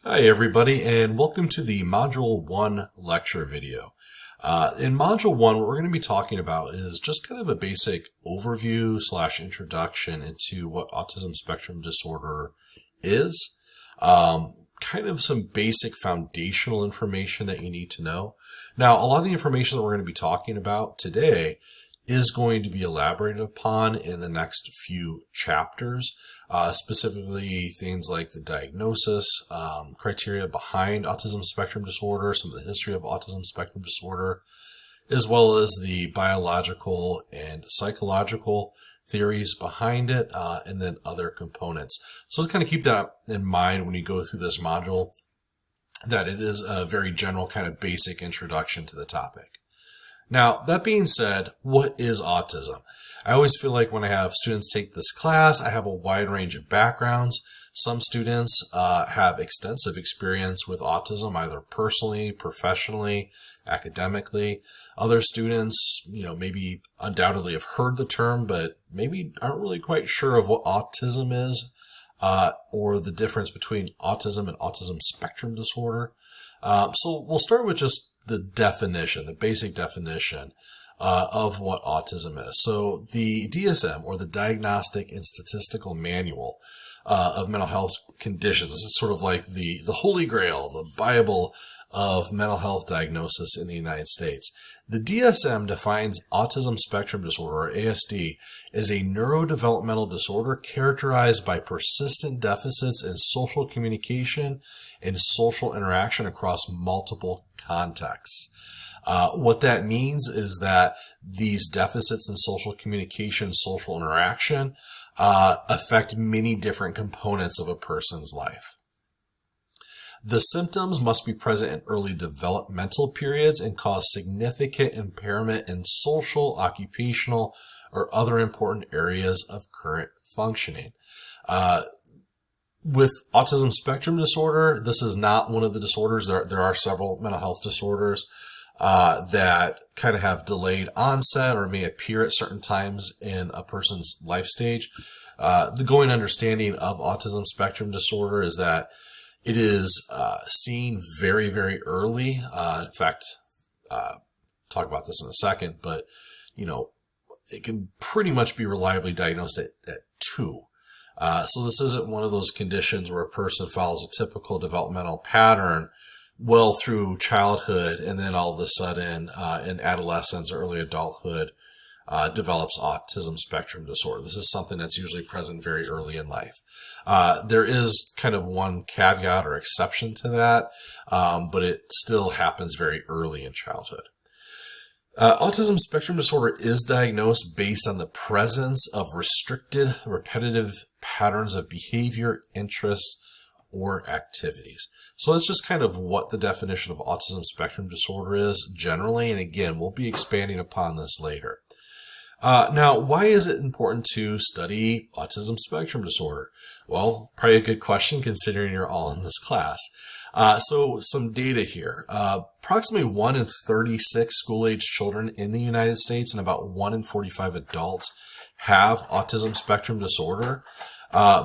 Hi everybody, and welcome to the Module 1 lecture video. In Module 1, what we're going to be talking about is just kind of a basic overview / introduction into what autism spectrum disorder is. Kind of some basic foundational information that you need to know. Now, a lot of the information that we're going to be talking about today is going to be elaborated upon in the next few chapters, specifically things like the diagnosis, criteria behind autism spectrum disorder, some of the history of autism spectrum disorder, as well as the biological and psychological theories behind it, and then other components. So let's kind of keep that in mind when you go through this module, that it is a very general kind of basic introduction to the topic. Now, that being said, what is autism? I always feel like when I have students take this class, I have a wide range of backgrounds. Some students have extensive experience with autism, either personally, professionally, academically. Other students, maybe undoubtedly have heard the term, but maybe aren't really quite sure of what autism is, or the difference between autism and autism spectrum disorder. So we'll start with just the definition, the basic definition of what autism is. So the DSM, or the Diagnostic and Statistical Manual of Mental Health Conditions, is sort of like the Holy Grail, the Bible of mental health diagnosis in the United States. The DSM defines autism spectrum disorder, or ASD, as a neurodevelopmental disorder characterized by persistent deficits in social communication and social interaction across multiple contexts. What that means is that these deficits in social communication, social interaction, affect many different components of a person's life. The symptoms must be present in early developmental periods and cause significant impairment in social, occupational, or other important areas of current functioning. With autism spectrum disorder, this is not one of the disorders. There are several mental health disorders that kind of have delayed onset or may appear at certain times in a person's life stage. The going understanding of autism spectrum disorder is that it is seen very, very early. In fact, talk about this in a second, but it can pretty much be reliably diagnosed at 2. So this isn't one of those conditions where a person follows a typical developmental pattern well through childhood and then all of a sudden in adolescence or early adulthood develops autism spectrum disorder. This is something that's usually present very early in life. There is kind of one caveat or exception to that, but it still happens very early in childhood. Autism spectrum disorder is diagnosed based on the presence of restricted, repetitive patterns of behavior, interests, or activities. So that's just kind of what the definition of autism spectrum disorder is generally, and again, we'll be expanding upon this later. Now, why is it important to study autism spectrum disorder? Well, probably a good question considering you're all in this class. So some data here. Approximately 1 in 36 school-age children in the United States and about 1 in 45 adults have autism spectrum disorder.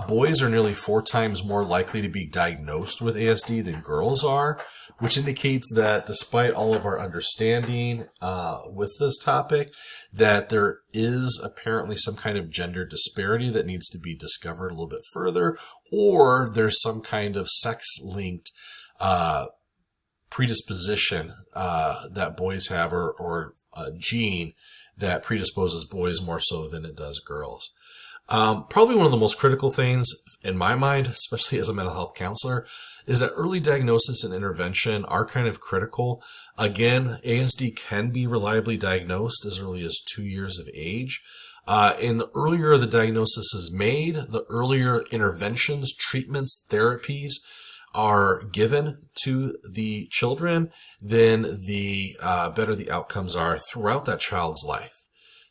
Boys are nearly 4 times more likely to be diagnosed with ASD than girls are, which indicates that despite all of our understanding with this topic, that there is apparently some kind of gender disparity that needs to be discovered a little bit further, or there's some kind of sex-linked predisposition that boys have, or a gene that predisposes boys more so than it does girls. Probably one of the most critical things in my mind, especially as a mental health counselor, is that early diagnosis and intervention are kind of critical. Again, ASD can be reliably diagnosed as early as 2 years of age. And the earlier the diagnosis is made, the earlier interventions, treatments, therapies are given to the children, then the better the outcomes are throughout that child's life.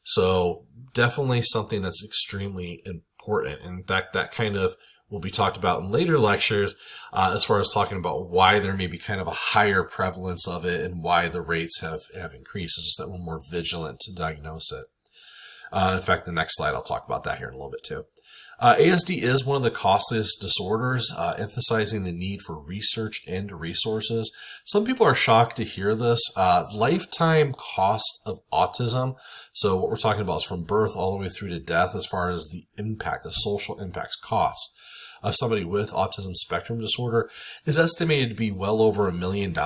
So definitely something that's extremely important. In fact, that kind of will be talked about in later lectures as far as talking about why there may be kind of a higher prevalence of it and why the rates have increased. It's just that we're more vigilant to diagnose it. In fact, the next slide, I'll talk about that here in a little bit too. ASD is one of the costliest disorders, emphasizing the need for research and resources. Some people are shocked to hear this. Lifetime cost of autism, so what we're talking about is from birth all the way through to death as far as the impact, the social impacts costs of somebody with autism spectrum disorder is estimated to be well over $1 million,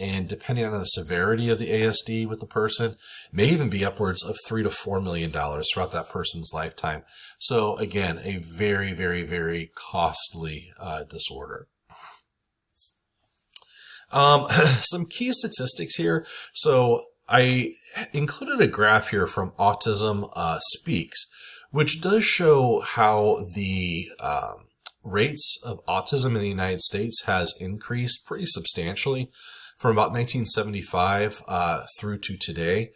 and depending on the severity of the ASD with the person, may even be upwards of $3 to $4 million throughout that person's lifetime. So again, a very, very, very costly disorder. Some key statistics here. So I included a graph here from Autism Speaks, which does show how the rates of autism in the United States has increased pretty substantially from about 1975 through to today.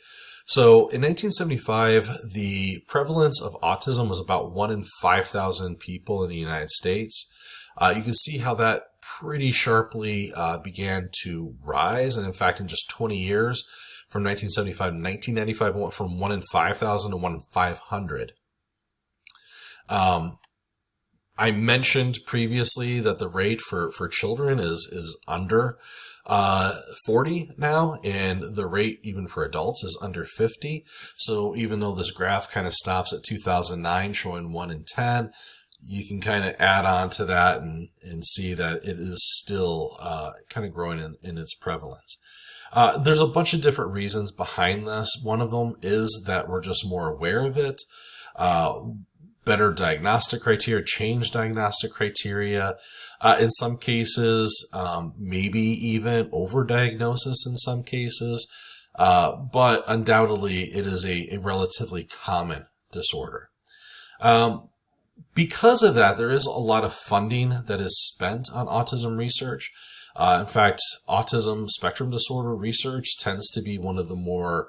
So in 1975, the prevalence of autism was about 1 in 5,000 people in the United States. You can see how that pretty sharply began to rise. And in fact, in just 20 years, from 1975 to 1995, it went from 1 in 5,000 to 1 in 500. I mentioned previously that the rate for children is under 40 now, and the rate even for adults is under 50. So even though this graph kind of stops at 2009 showing 1 in 10, you can kind of add on to that and see that it is still kind of growing in its prevalence. There's a bunch of different reasons behind this. One of them is that we're just more aware of it. Better diagnostic criteria, change diagnostic criteria. In some cases, maybe even overdiagnosis in some cases. But undoubtedly, it is a relatively common disorder. Because of that, there is a lot of funding that is spent on autism research. In fact, autism spectrum disorder research tends to be one of the more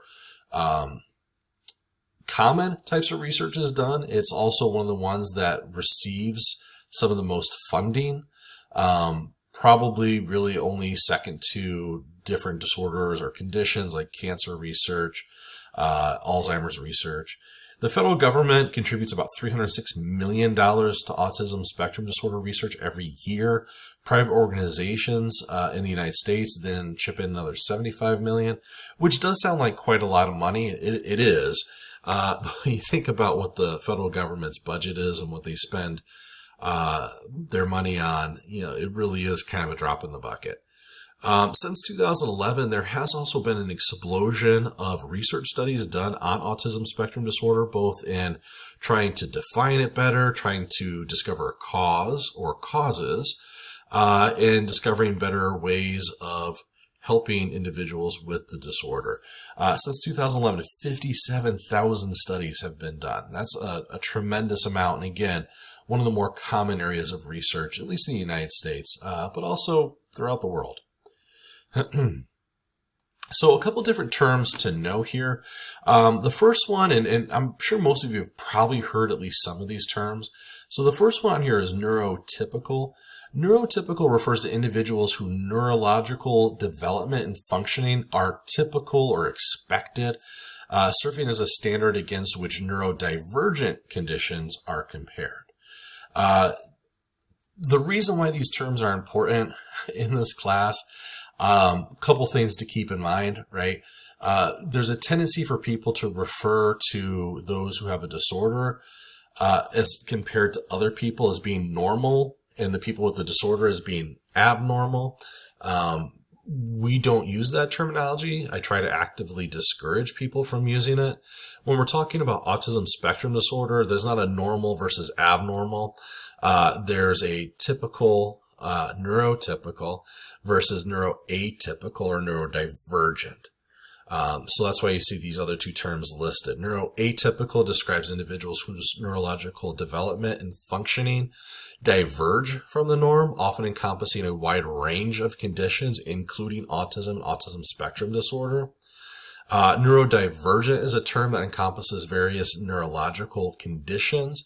common types of research is done. It's also one of the ones that receives some of the most funding, probably really only second to different disorders or conditions like cancer research, Alzheimer's research. The federal government contributes about $306 million to autism spectrum disorder research every year. Private organizations in the United States then chip in another $75 million, which does sound like quite a lot of money. It is. But when you think about what the federal government's budget is and what they spend their money on, it really is kind of a drop in the bucket. Since 2011, there has also been an explosion of research studies done on autism spectrum disorder, both in trying to define it better, trying to discover a cause or causes, and discovering better ways of helping individuals with the disorder. Since 2011, 57,000 studies have been done. That's a tremendous amount. And again, one of the more common areas of research, at least in the United States, but also throughout the world. So a couple different terms to know here. The first one, and I'm sure most of you have probably heard at least some of these terms. So the first one here is neurotypical. Neurotypical refers to individuals whose neurological development and functioning are typical or expected, serving as a standard against which neurodivergent conditions are compared. The reason why these terms are important in this class, a couple things to keep in mind, right? There's a tendency for people to refer to those who have a disorder as compared to other people as being normal, and the people with the disorder as being abnormal. We don't use that terminology. I try to actively discourage people from using it. When we're talking about autism spectrum disorder, there's not a normal versus abnormal. There's a typical, neurotypical versus neuroatypical or neurodivergent. So that's why you see these other two terms listed. Neuroatypical describes individuals whose neurological development and functioning diverge from the norm, often encompassing a wide range of conditions, including autism and autism spectrum disorder. Neurodivergent is a term that encompasses various neurological conditions.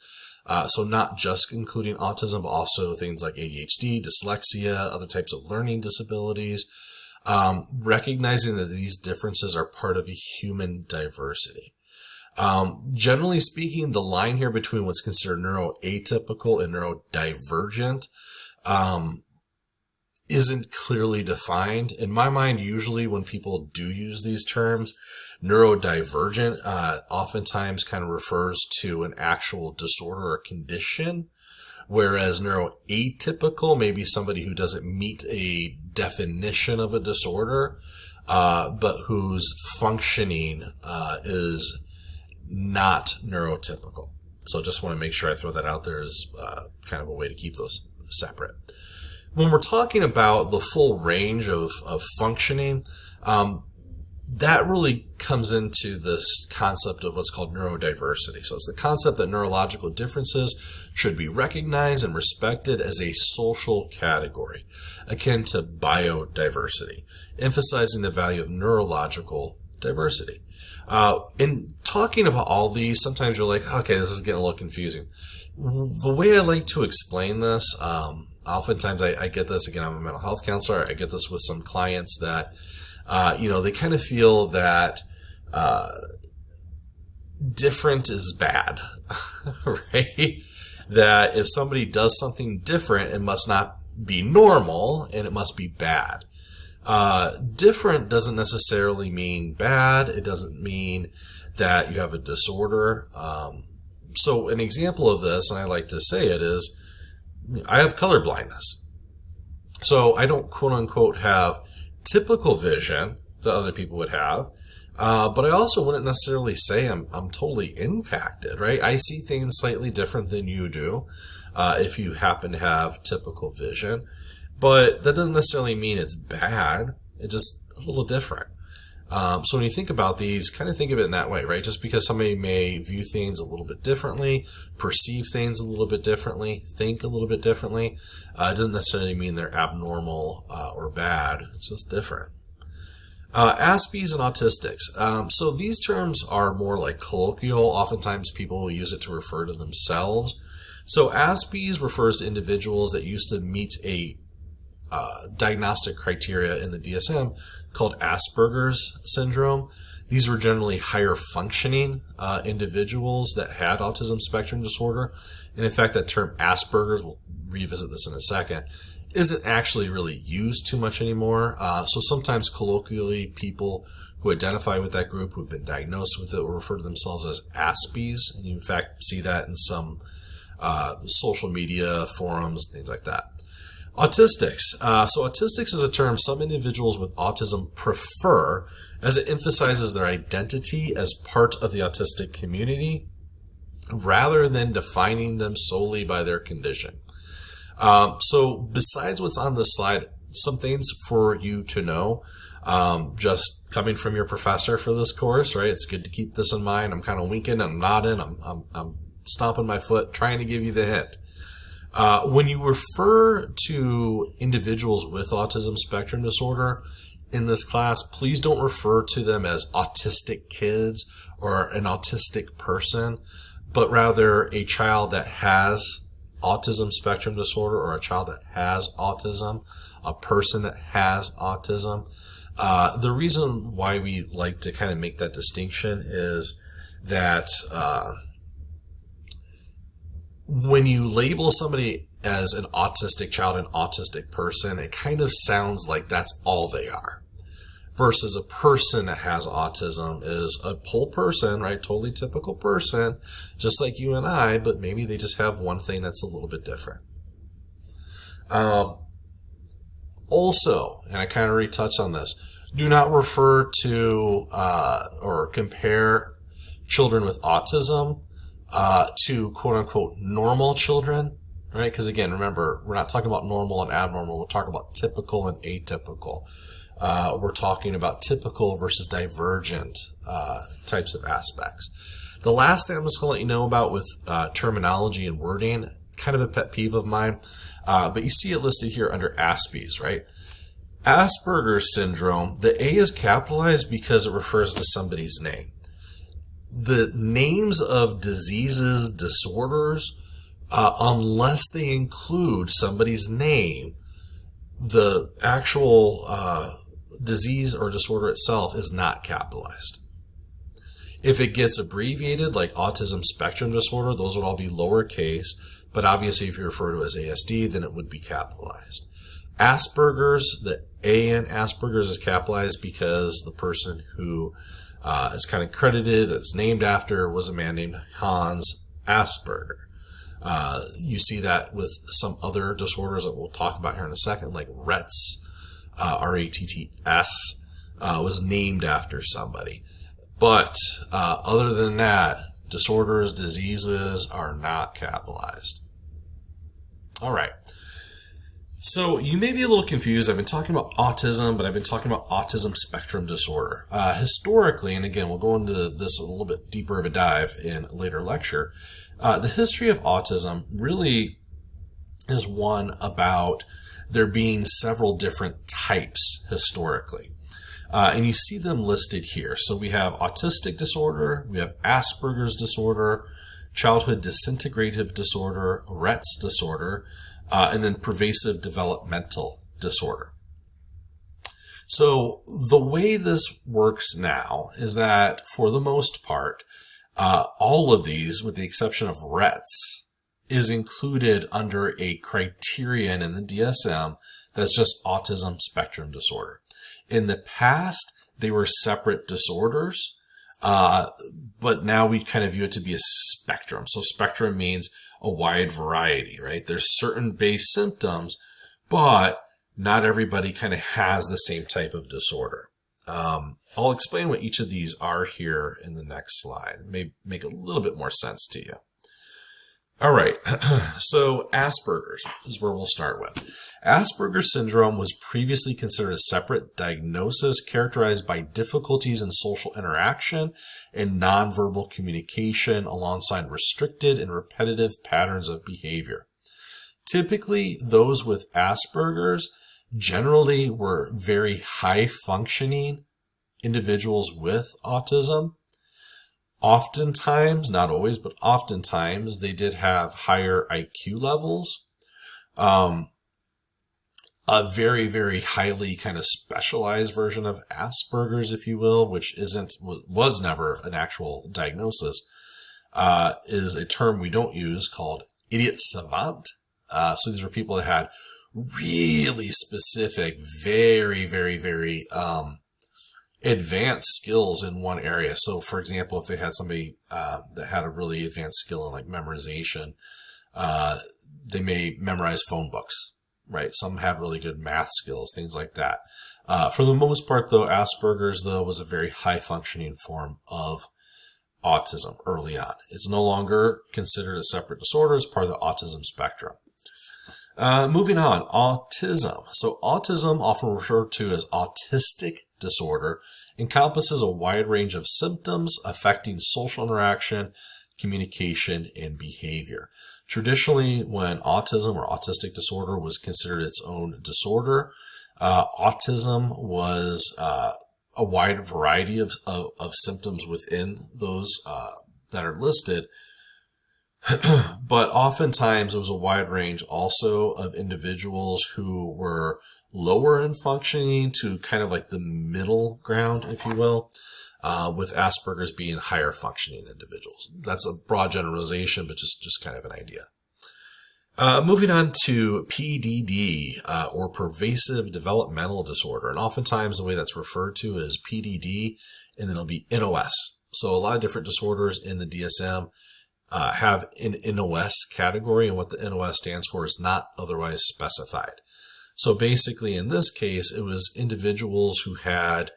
So not just including autism, but also things like ADHD, dyslexia, other types of learning disabilities. Recognizing that these differences are part of a human diversity. Generally speaking, the line here between what's considered neuroatypical and neurodivergent isn't clearly defined. In my mind, usually when people do use these terms, neurodivergent oftentimes kind of refers to an actual disorder or condition, whereas neuroatypical may be somebody who doesn't meet a definition of a disorder, but whose functioning is not neurotypical. So just want to make sure I throw that out there as kind of a way to keep those separate. When we're talking about the full range of functioning, that really comes into this concept of what's called neurodiversity. So it's the concept that neurological differences should be recognized and respected as a social category, akin to biodiversity, emphasizing the value of neurological diversity. In talking about all these, sometimes you're like, okay, this is getting a little confusing. The way I like to explain this, oftentimes I get this, again, I'm a mental health counselor, I get this with some clients that, they kind of feel that different is bad, right? That if somebody does something different, it must not be normal and it must be bad. Different doesn't necessarily mean bad. It doesn't mean that you have a disorder. So an example of this, and I like to say it, is I have color blindness. So I don't quote unquote have typical vision that other people would have. But I also wouldn't necessarily say I'm totally impacted, right? I see things slightly different than you do, if you happen to have typical vision. But that doesn't necessarily mean it's bad. It's just a little different. So when you think about these, kind of think of it in that way, right? Just because somebody may view things a little bit differently, perceive things a little bit differently, think a little bit differently, it doesn't necessarily mean they're abnormal or bad. It's just different. Aspies and autistics. So these terms are more like colloquial. Oftentimes people will use it to refer to themselves. So Aspies refers to individuals that used to meet a diagnostic criteria in the DSM called Asperger's syndrome. These were generally higher functioning individuals that had autism spectrum disorder. And in fact, that term Asperger's, we'll revisit this in a second, isn't actually really used too much anymore. So sometimes colloquially, people who identify with that group, who've been diagnosed with it, will refer to themselves as Aspies. And you in fact see that in some social media forums, things like that. Autistics. So autistics is a term some individuals with autism prefer, as it emphasizes their identity as part of the autistic community rather than defining them solely by their condition. So besides what's on this slide, some things for you to know, just coming from your professor for this course, right? It's good to keep this in mind. I'm kind of winking, I'm nodding, I'm stomping my foot, trying to give you the hint. When you refer to individuals with autism spectrum disorder in this class, please don't refer to them as autistic kids or an autistic person, but rather a child that has autism spectrum disorder or a child that has autism, a person that has autism. The reason why we like to kind of make that distinction is that when you label somebody as an autistic child, an autistic person, it kind of sounds like that's all they are. Versus a person that has autism is a whole person, right? Totally typical person, just like you and I, but maybe they just have one thing that's a little bit different. Also, and I kind of already touched on this, do not refer to or compare children with autism to quote-unquote normal children, right? Because again, remember, we're not talking about normal and abnormal. We're talking about typical and atypical. We're talking about typical versus divergent types of aspects. The last thing I'm just going to let you know about with terminology and wording, kind of a pet peeve of mine, but you see it listed here under Aspies, right? Asperger's syndrome, the A is capitalized because it refers to somebody's name. The names of diseases, disorders, unless they include somebody's name, the actual disease or disorder itself is not capitalized. If it gets abbreviated like autism spectrum disorder, those would all be lowercase. But obviously, if you refer to it as ASD, then it would be capitalized. Asperger's, the A in Asperger's is capitalized because the person who is kind of credited, that's named after, was a man named Hans Asperger. You see that with some other disorders that we'll talk about here in a second, like Rett's, Ratts, was named after somebody. But other than that, disorders, diseases are not capitalized. All right. So you may be a little confused. I've been talking about autism, but I've been talking about autism spectrum disorder. Historically, and again, we'll go into this a little bit deeper of a dive in a later lecture, the history of autism really is one about there being several different types historically. And you see them listed here. So we have autistic disorder, we have Asperger's disorder, childhood disintegrative disorder, Rett's disorder, and then pervasive developmental disorder. So the way this works now is that for the most part, all of these, with the exception of Rett's, is included under a criterion in the DSM that's just autism spectrum disorder. In the past, they were separate disorders, but now we kind of view it to be a spectrum. So spectrum means a wide variety, right? There's certain base symptoms, but not everybody kind of has the same type of disorder. I'll explain what each of these are here in the next slide. It may make a little bit more sense to you. All right, so Asperger's is where we'll start with. Asperger's syndrome was previously considered a separate diagnosis characterized by difficulties in social interaction and nonverbal communication alongside restricted and repetitive patterns of behavior. Typically, those with Asperger's generally were very high-functioning individuals with autism. Oftentimes, not always, but oftentimes, they did have higher IQ levels. A very, very highly kind of specialized version of Asperger's, if you will, which was never an actual diagnosis, is a term we don't use called idiot savant. So these were people that had really specific, very, very, very advanced skills in one area. So, for example, if they had somebody that had a really advanced skill in like memorization, they may memorize phone books. Right, some had really good math skills, things like that. For the most part, though, Asperger's, though, was a very high-functioning form of autism early on. It's no longer considered a separate disorder as part of the autism spectrum. Moving on, autism. So autism, often referred to as autistic disorder, encompasses a wide range of symptoms affecting social interaction, communication, and behavior. Traditionally, when autism or autistic disorder was considered its own disorder, autism was a wide variety of symptoms within those that are listed. But oftentimes it was a wide range also of individuals who were lower in functioning to kind of like the middle ground, if you will, with Asperger's being higher functioning individuals. That's a broad generalization, but just kind of an idea. Moving on to PDD, or pervasive developmental disorder. And oftentimes the way that's referred to is PDD, and then it'll be NOS. So a lot of different disorders in the DSM have an NOS category, and what the NOS stands for is not otherwise specified. So basically in this case, it was individuals who had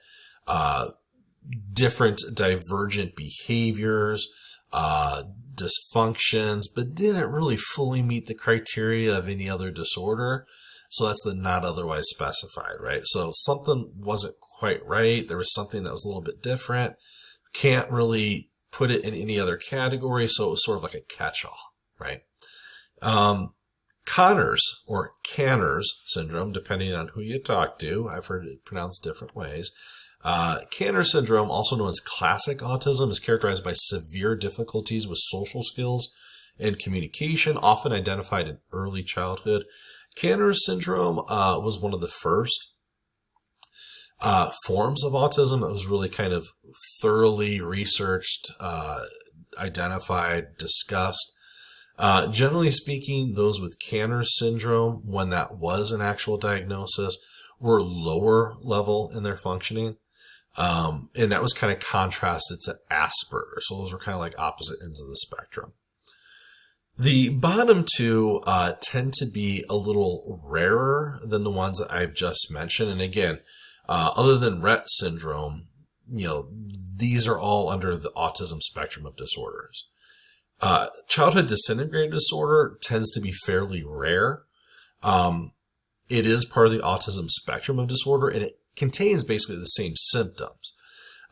different divergent behaviors, dysfunctions, but didn't really fully meet the criteria of any other disorder. So that's the not otherwise specified, right? So something wasn't quite right. There was something that was a little bit different. Can't really put it in any other category, so it was sort of like a catch-all, right? Conners or Canner's syndrome, depending on who you talk to. I've heard it pronounced different ways. Canner syndrome, also known as classic autism, is characterized by severe difficulties with social skills and communication, often identified in early childhood. Canner syndrome was one of the first forms of autism that was really kind of thoroughly researched, identified, discussed. Generally speaking, those with Kanner syndrome, when that was an actual diagnosis, were lower level in their functioning. And that was kind of contrasted to Asperger. So those were kind of like opposite ends of the spectrum. The bottom two tend to be a little rarer than the ones that I've just mentioned. And again, other than Rett syndrome, these are all under the autism spectrum of disorders. Childhood disintegrated disorder tends to be fairly rare. It is part of the autism spectrum of disorder, and it contains basically the same symptoms.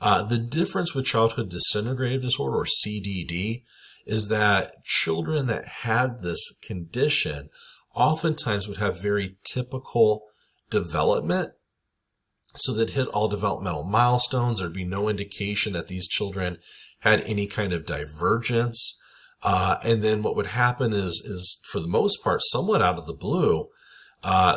The difference with childhood disintegrative disorder, or CDD, is that children that had this condition oftentimes would have very typical development. So they'd hit all developmental milestones. There'd be no indication that these children had any kind of divergence. And then what would happen is for the most part, somewhat out of the blue,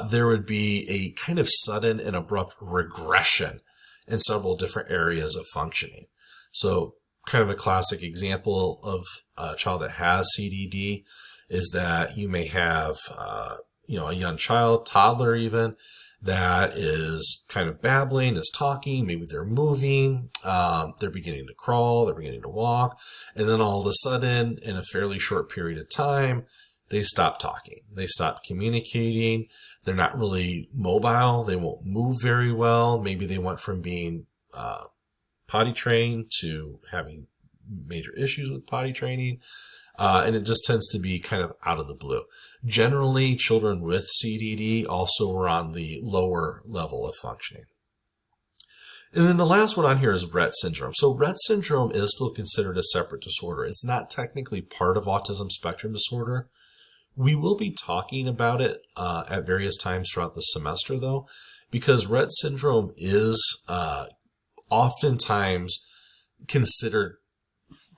there would be a kind of sudden and abrupt regression in several different areas of functioning. So kind of a classic example of a child that has CDD is that you may have, a young child, toddler even, that is kind of babbling, is talking, maybe they're moving, they're beginning to crawl, they're beginning to walk, and then all of a sudden, in a fairly short period of time, they stop talking, they stop communicating, they're not really mobile, they won't move very well, maybe they went from being potty trained to having major issues with potty training, and it just tends to be kind of out of the blue. Generally, children with CDD also are on the lower level of functioning. And then the last one on here is Rett syndrome. So Rett syndrome is still considered a separate disorder. It's not technically part of autism spectrum disorder. We will be talking about it at various times throughout the semester, though, because Rett syndrome is oftentimes considered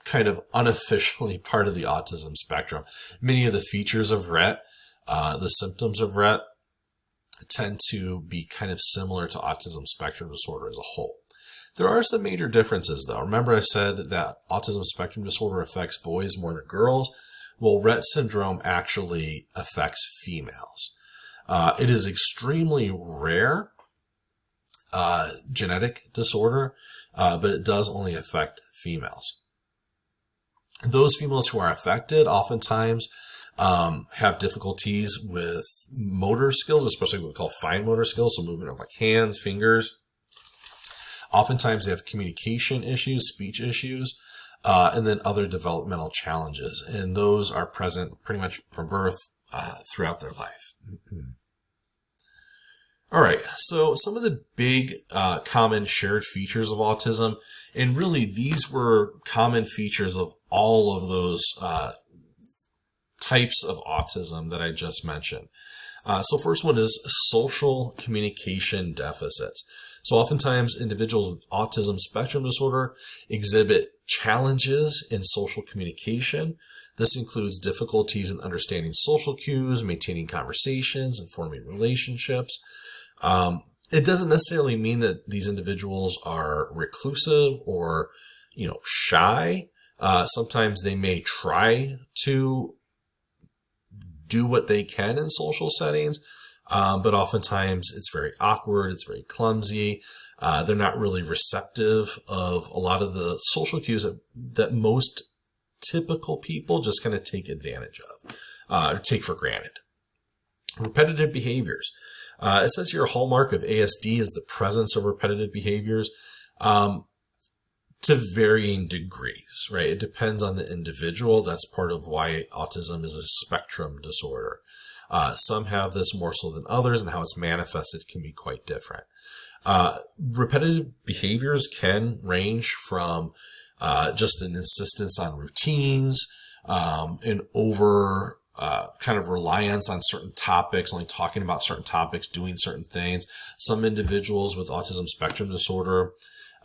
kind of unofficially part of the autism spectrum. Many of the features of Rett, the symptoms of Rett, tend to be kind of similar to autism spectrum disorder as a whole. There are some major differences, though. Remember I said that autism spectrum disorder affects boys more than girls? Well, Rett syndrome actually affects females. It is extremely rare genetic disorder, but it does only affect females. Those females who are affected oftentimes have difficulties with motor skills, especially what we call fine motor skills, so movement of like hands, fingers. Oftentimes they have communication issues, speech issues, and then other developmental challenges. And those are present pretty much from birth throughout their life. All right, so some of the big common shared features of autism, and really these were common features of all of those types of autism that I just mentioned. So first one is social communication deficits. So oftentimes individuals with autism spectrum disorder exhibit challenges in social communication. This includes difficulties in understanding social cues, maintaining conversations, and forming relationships. It doesn't necessarily mean that these individuals are reclusive or, shy. Sometimes they may try to do what they can in social settings, but oftentimes it's very awkward, it's very clumsy. They're not really receptive of a lot of the social cues that most typical people just kind of take advantage of, or take for granted. Repetitive behaviors. It says here a hallmark of ASD is the presence of repetitive behaviors to varying degrees, right? It depends on the individual. That's part of why autism is a spectrum disorder. Some have this more so than others, and how it's manifested can be quite different. Repetitive behaviors can range from just an insistence on routines, and over kind of reliance on certain topics, only talking about certain topics, doing certain things. Some individuals with autism spectrum disorder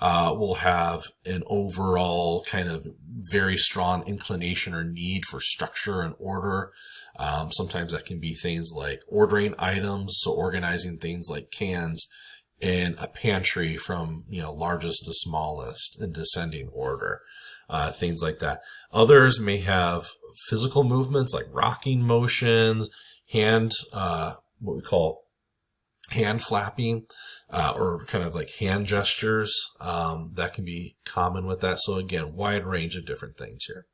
will have an overall kind of very strong inclination or need for structure and order. Sometimes that can be things like ordering items, so organizing things like cans in a pantry from, largest to smallest in descending order, things like that. Others may have physical movements like rocking motions, what we call hand flapping, or kind of like hand gestures. That can be common with that. So again, wide range of different things here.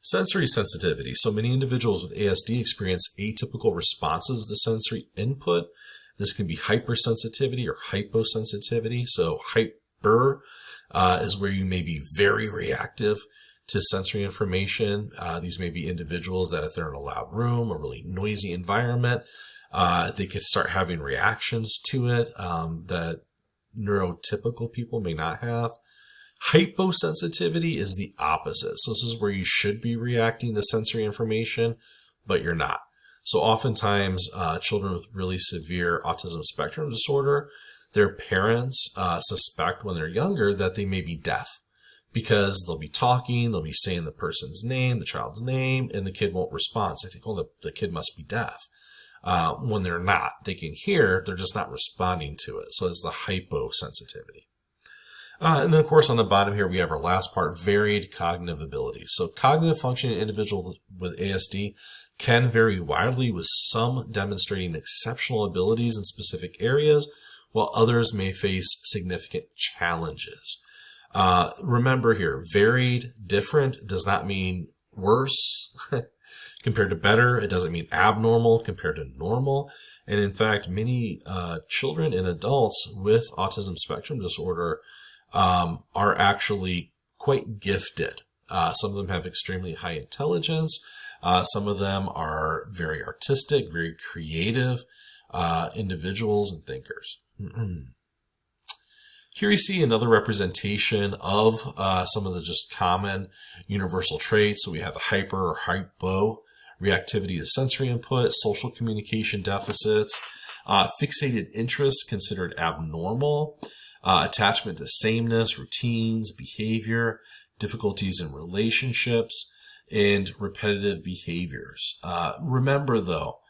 Sensory sensitivity. So many individuals with ASD experience atypical responses to sensory input. This can be hypersensitivity or hyposensitivity. So hyper is where you may be very reactive to sensory information. These may be individuals that if they're in a loud room, a really noisy environment, they could start having reactions to it that neurotypical people may not have. Hyposensitivity is the opposite. So this is where you should be reacting to sensory information, but you're not. So oftentimes, children with really severe autism spectrum disorder, their parents suspect when they're younger that they may be deaf, because they'll be talking, they'll be saying the person's name, the child's name, and the kid won't respond. So they think, oh, the kid must be deaf. When they're not. They can hear, they're just not responding to it. So it's the hyposensitivity. And then, of course, on the bottom here, we have our last part, varied cognitive ability. So cognitive function in individuals with ASD can vary widely, with some demonstrating exceptional abilities in specific areas, while others may face significant challenges. Remember here, varied, different does not mean worse compared to better. It doesn't mean abnormal compared to normal. And in fact, many children and adults with autism spectrum disorder are actually quite gifted. Some of them have extremely high intelligence. Some of them are very artistic, very creative individuals and thinkers. Here you see another representation of some of the just common universal traits. So we have the hyper or hypo reactivity to sensory input, social communication deficits, fixated interests considered abnormal, attachment to sameness, routines, behavior, difficulties in relationships, and repetitive behaviors. Remember, though,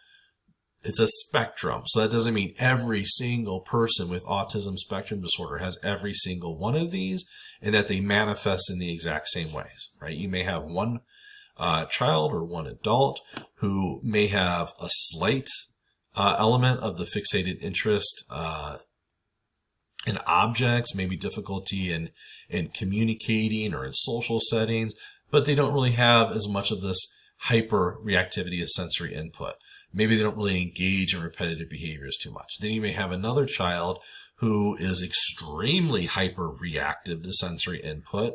it's a spectrum. So that doesn't mean every single person with autism spectrum disorder has every single one of these and that they manifest in the exact same ways, right? You may have one child or one adult who may have a slight element of the fixated interest in objects, maybe difficulty in communicating or in social settings, but they don't really have as much of this hyper reactivity of sensory input. Maybe they don't really engage in repetitive behaviors too much. Then you may have another child who is extremely hyper reactive to sensory input,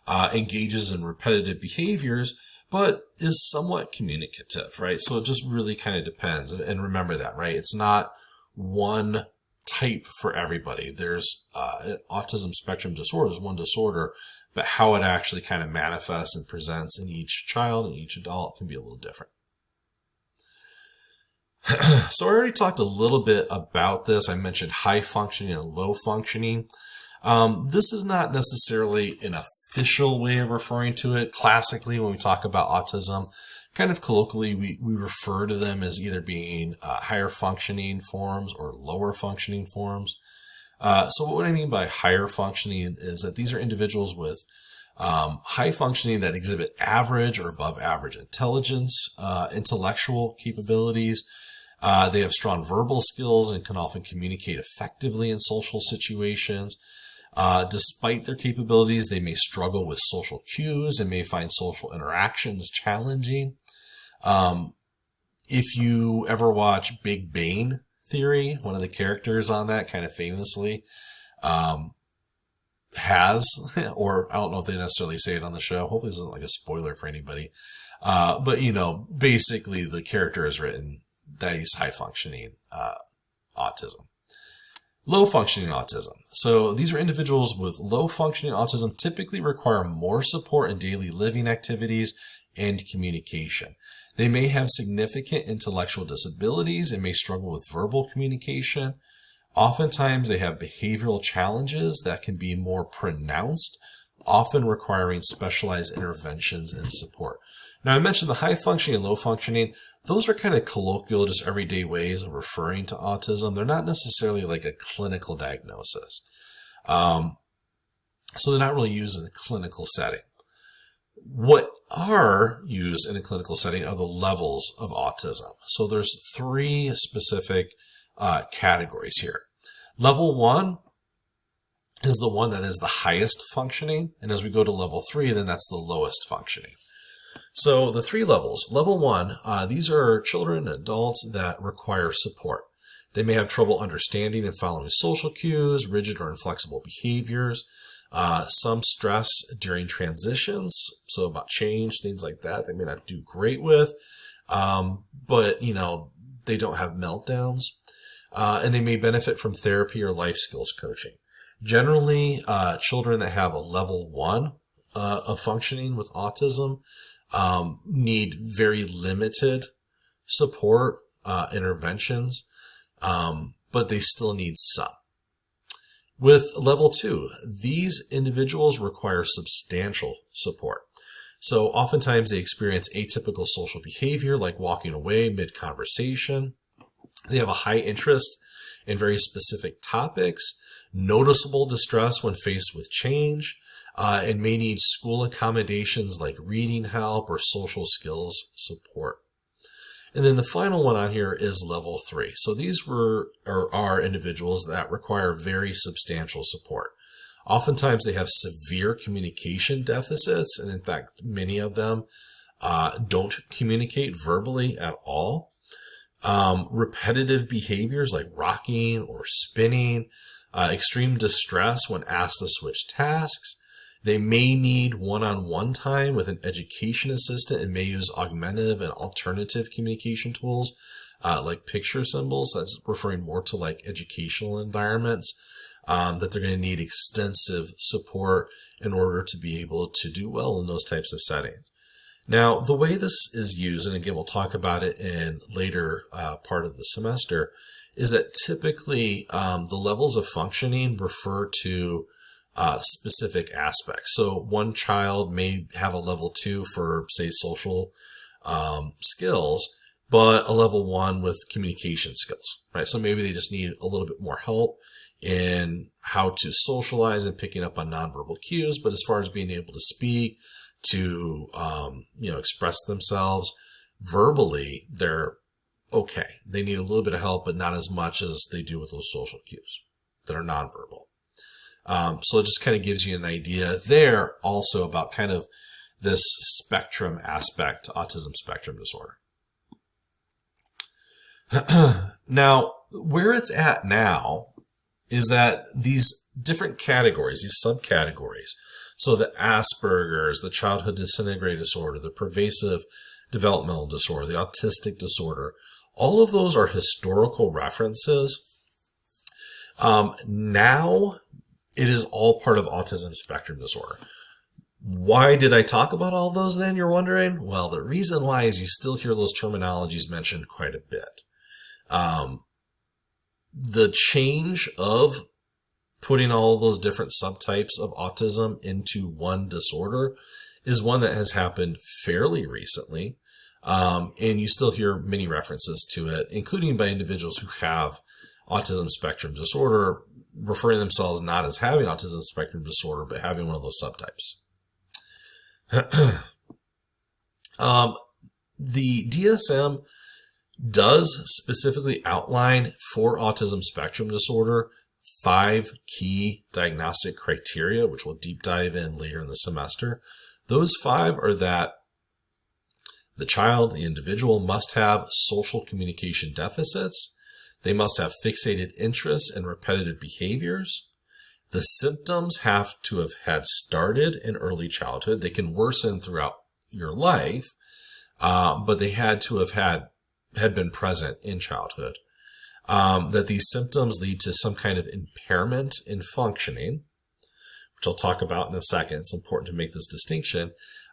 engages in repetitive behaviors, but is somewhat communicative, right? So it just really kind of depends. And remember that, right? It's not one type for everybody. There's autism spectrum disorder is one disorder, but how it actually kind of manifests and presents in each child and each adult can be a little different. So I already talked a little bit about this. I mentioned high functioning and low functioning. This is not necessarily an official way of referring to it. Classically, when we talk about autism, kind of colloquially, we refer to them as either being higher functioning forms or lower functioning forms. So what I mean by higher functioning is that these are individuals with high functioning that exhibit average or above average intelligence, intellectual capabilities. They have strong verbal skills and can often communicate effectively in social situations. Despite their capabilities, they may struggle with social cues and may find social interactions challenging. If you ever watch Big Bang Theory, one of the characters on that kind of famously has, or I don't know if they necessarily say it on the show. Hopefully this isn't like a spoiler for anybody. But, basically the character is written that he's high functioning autism. Low functioning autism. So these are individuals with low functioning autism typically require more support in daily living activities and communication. They may have significant intellectual disabilities and may struggle with verbal communication. Oftentimes they have behavioral challenges that can be more pronounced, often requiring specialized interventions and support. Now, I mentioned the high functioning and low functioning. Those are kind of colloquial, just everyday ways of referring to autism. They're not necessarily like a clinical diagnosis. So they're not really used in a clinical setting. What are used in a clinical setting are the levels of autism. So there's three specific categories here. Level 1 is the one that is the highest functioning. And as we go to level 3, then that's the lowest functioning. So the three levels. Level 1, these are children and adults that require support. They may have trouble understanding and following social cues, rigid or inflexible behaviors, some stress during transitions, so about change, things like that, they may not do great with, but, they don't have meltdowns, and they may benefit from therapy or life skills coaching. Generally, children that have a level 1 of functioning with autism need very limited support interventions, but they still need some. With level 2, these individuals require substantial support. So oftentimes they experience atypical social behavior like walking away mid-conversation. They have a high interest in very specific topics, noticeable distress when faced with change, and may need school accommodations like reading help or social skills support. And then the final one on here is level 3. So these are individuals that require very substantial support. Oftentimes they have severe communication deficits, and in fact, many of them don't communicate verbally at all. Repetitive behaviors like rocking or spinning, extreme distress when asked to switch tasks. They may need one-on-one time with an education assistant and may use augmentative and alternative communication tools like picture symbols. That's referring more to like educational environments, that they're going to need extensive support in order to be able to do well in those types of settings. Now, the way this is used, and again, we'll talk about it in later part of the semester, is that typically the levels of functioning refer to specific aspects. So one child may have a level 2 for, say, social skills, but a level 1 with communication skills, right? So maybe they just need a little bit more help in how to socialize and picking up on nonverbal cues. But as far as being able to speak, to express themselves verbally, they're okay. They need a little bit of help, but not as much as they do with those social cues that are nonverbal. So it just kind of gives you an idea there also about kind of this spectrum aspect to autism spectrum disorder. Now, where it's at now is that these different categories, these subcategories, so the Asperger's, the childhood disintegrated disorder, the pervasive developmental disorder, the autistic disorder, all of those are historical references. Now, it is all part of autism spectrum disorder. Why did I talk about all those then, you're wondering? Well, the reason why is you still hear those terminologies mentioned quite a bit. The change of putting all of those different subtypes of autism into one disorder is one that has happened fairly recently. And you still hear many references to it, including by individuals who have autism spectrum disorder, referring themselves not as having autism spectrum disorder, but having one of those subtypes. The DSM does specifically outline for autism spectrum disorder 5 key diagnostic criteria, which we'll deep dive in later in the semester. Those 5 are that the child, the individual, must have social communication deficits. They must have fixated interests and repetitive behaviors. The symptoms have to have had started in early childhood. They can worsen throughout your life, but they had to have had been present in childhood. That these symptoms lead to some kind of impairment in functioning, which I'll talk about in a second. It's important to make this distinction.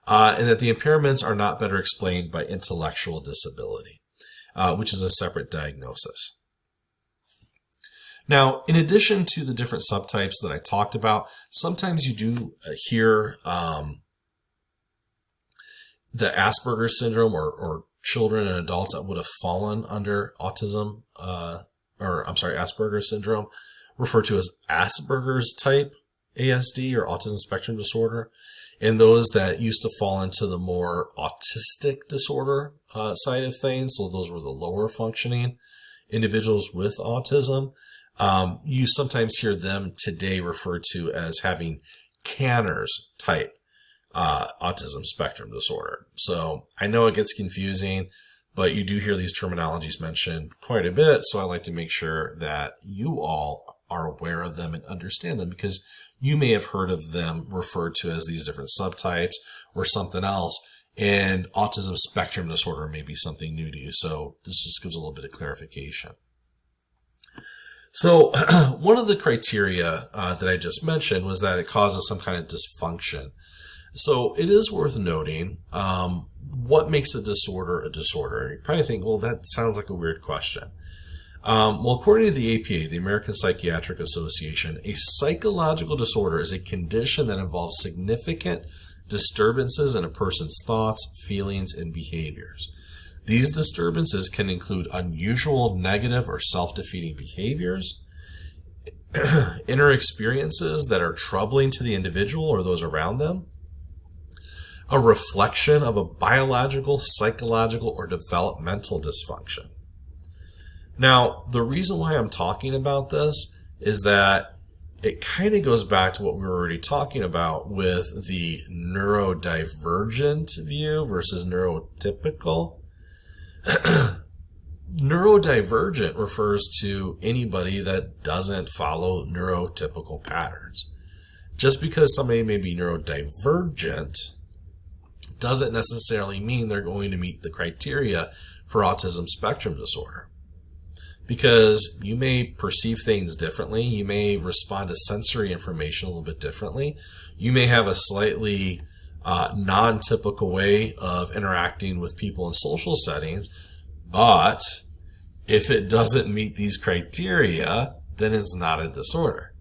And that the impairments are not better explained by intellectual disability, which is a separate diagnosis. Now, in addition to the different subtypes that I talked about, sometimes you do hear the Asperger's syndrome or children and adults that would have fallen under autism, Asperger's syndrome, referred to as Asperger's type ASD or autism spectrum disorder. And those that used to fall into the more autistic disorder side of things, so those were the lower functioning individuals with autism, you sometimes hear them today referred to as having Canner's type autism spectrum disorder. So I know it gets confusing, but you do hear these terminologies mentioned quite a bit. So I like to make sure that you all are aware of them and understand them, because you may have heard of them referred to as these different subtypes or something else. And autism spectrum disorder may be something new to you. So this just gives a little bit of clarification. So one of the criteria that I just mentioned was that it causes some kind of dysfunction. So it is worth noting what makes a disorder a disorder. You probably think, well, that sounds like a weird question. Well, according to the APA, the American Psychiatric Association, a psychological disorder is a condition that involves significant disturbances in a person's thoughts, feelings, and behaviors. These disturbances can include unusual, negative, or self-defeating behaviors, inner experiences that are troubling to the individual or those around them, a reflection of a biological, psychological, or developmental dysfunction. Now, the reason why I'm talking about this is that it kind of goes back to what we were already talking about with the neurodivergent view versus neurotypical. Neurodivergent refers to anybody that doesn't follow neurotypical patterns. Just because somebody may be neurodivergent doesn't necessarily mean they're going to meet the criteria for autism spectrum disorder. Because you may perceive things differently. You may respond to sensory information a little bit differently. You may have a slightly non-typical way of interacting with people in social settings. But if it doesn't meet these criteria, then it's not a disorder.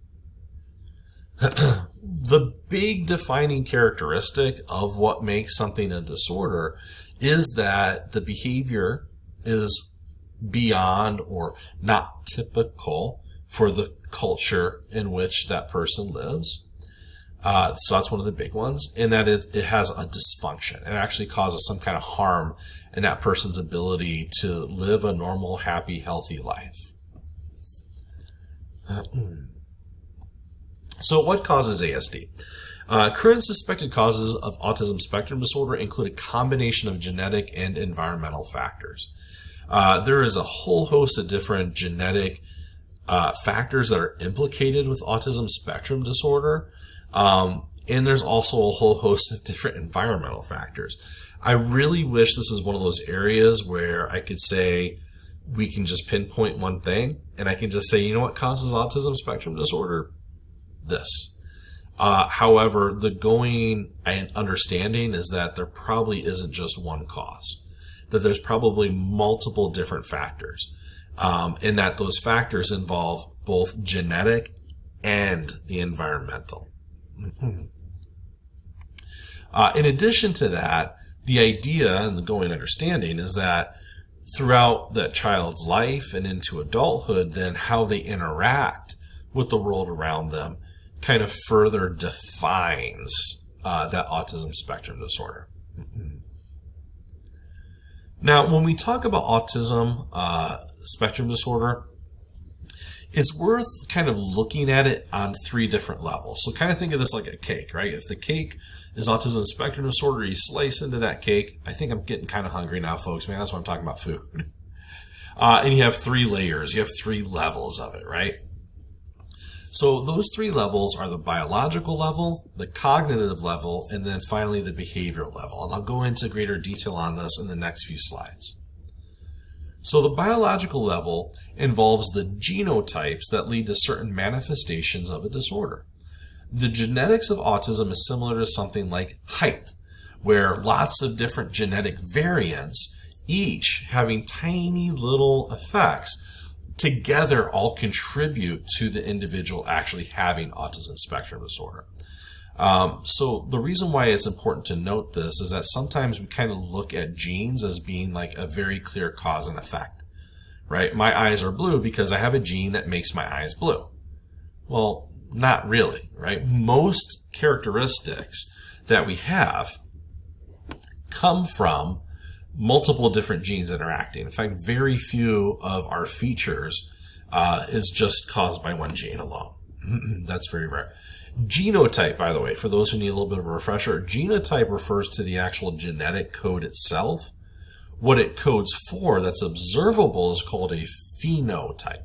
The big defining characteristic of what makes something a disorder is that the behavior is beyond or not typical for the culture in which that person lives. So that's one of the big ones, in that it has a dysfunction. It actually causes some kind of harm in that person's ability to live a normal, happy, healthy life. So what causes ASD? Current suspected causes of autism spectrum disorder include a combination of genetic and environmental factors. There is a whole host of different genetic factors that are implicated with autism spectrum disorder. And there's also a whole host of different environmental factors. I really wish this is one of those areas where I could say we can just pinpoint one thing and I can just say, you know what causes autism spectrum disorder? This. However, the going and understanding is that there probably isn't just one cause, that there's probably multiple different factors, and that those factors involve both genetic and the environmental. In addition to that, the idea and the going understanding is that throughout that child's life and into adulthood, then how they interact with the world around them kind of further defines that autism spectrum disorder. Now, when we talk about autism spectrum disorder, it's worth kind of looking at it on three different levels. So kind of think of this like a cake, right? If the cake is autism spectrum disorder, you slice into that cake. I think I'm getting kind of hungry now, folks. Man, that's why I'm talking about food. And you have three layers. You have three levels of it, right? So those three levels are the biological level, the cognitive level, and then finally the behavioral level. And I'll go into greater detail on this in the next few slides. So the biological level involves the genotypes that lead to certain manifestations of a disorder. The genetics of autism is similar to something like height, where lots of different genetic variants, each having tiny little effects, together all contribute to the individual actually having autism spectrum disorder. So the reason why it's important to note this is that sometimes we kind of look at genes as being like a very clear cause and effect, right? My eyes are blue because I have a gene that makes my eyes blue. Well, not really, right? Most characteristics that we have come from multiple different genes interacting. In fact, very few of our features is just caused by one gene alone. That's very rare. Genotype, by the way, for those who need a little bit of a refresher, genotype refers to the actual genetic code itself. What it codes for that's observable is called a phenotype.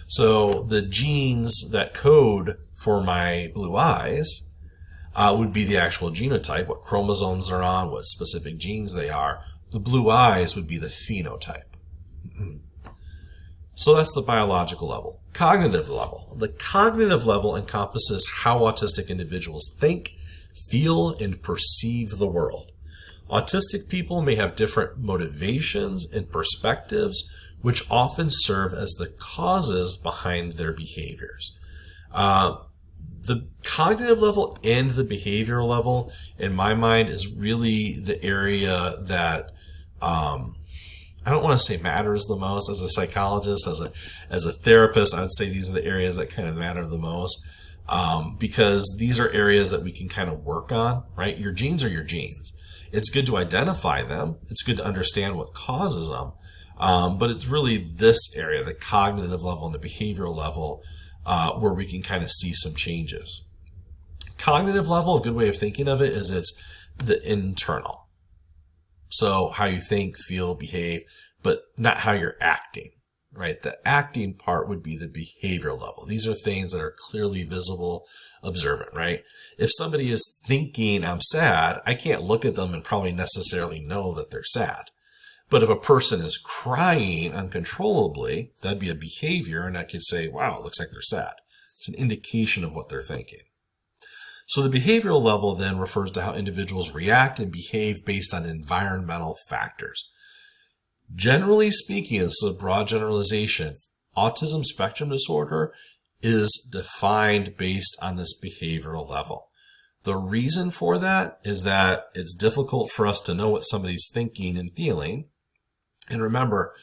So the genes that code for my blue eyes would be the actual genotype, what chromosomes they're on, what specific genes they are. The blue eyes would be the phenotype. So that's the biological level. Cognitive level. The cognitive level encompasses how autistic individuals think, feel, and perceive the world. Autistic people may have different motivations and perspectives, which often serve as the causes behind their behaviors. The cognitive level and the behavioral level, in my mind, is really the area that I don't want to say matters the most. As a psychologist, as a therapist, I would say these are the areas that kind of matter the most, because these are areas that we can kind of work on, right? Your genes are your genes. It's good to identify them. It's good to understand what causes them. But it's really this area, the cognitive level and the behavioral level, where we can kind of see some changes. Cognitive level, a good way of thinking of it is it's the internal. So how you think, feel, behave, but not how you're acting, right? The acting part would be the behavioral level. These are things that are clearly visible, observant, right? If somebody is thinking, I'm sad, I can't look at them and probably necessarily know that they're sad. But if a person is crying uncontrollably, that'd be a behavior, and I could say, wow, it looks like they're sad. It's an indication of what they're thinking. So the behavioral level then refers to how individuals react and behave based on environmental factors. Generally speaking, this is a broad generalization, autism spectrum disorder is defined based on this behavioral level. The reason for that is that it's difficult for us to know what somebody's thinking and feeling. And remember,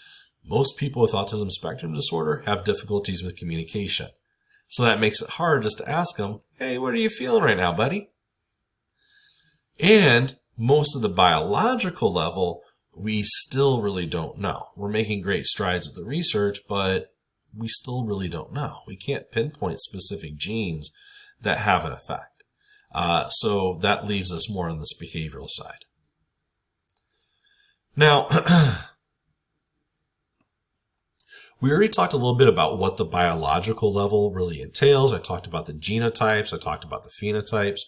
most people with autism spectrum disorder have difficulties with communication. So that makes it hard just to ask them, hey, what are you feeling right now, buddy? And most of the biological level, we still really don't know. We're making great strides with the research, but we still really don't know. We can't pinpoint specific genes that have an effect. So that leaves us more on this behavioral side. Now, we already talked a little bit about what the biological level really entails. I talked about the genotypes. I talked about the phenotypes.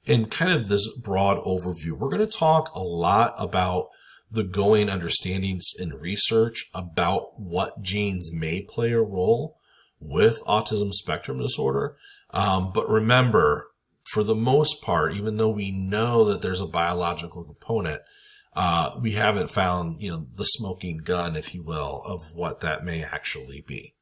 In kind of this broad overview, we're going to talk a lot about the going understandings in research about what genes may play a role with autism spectrum disorder. But remember, for the most part, even though we know that there's a biological component, we haven't found, the smoking gun, if you will, of what that may actually be.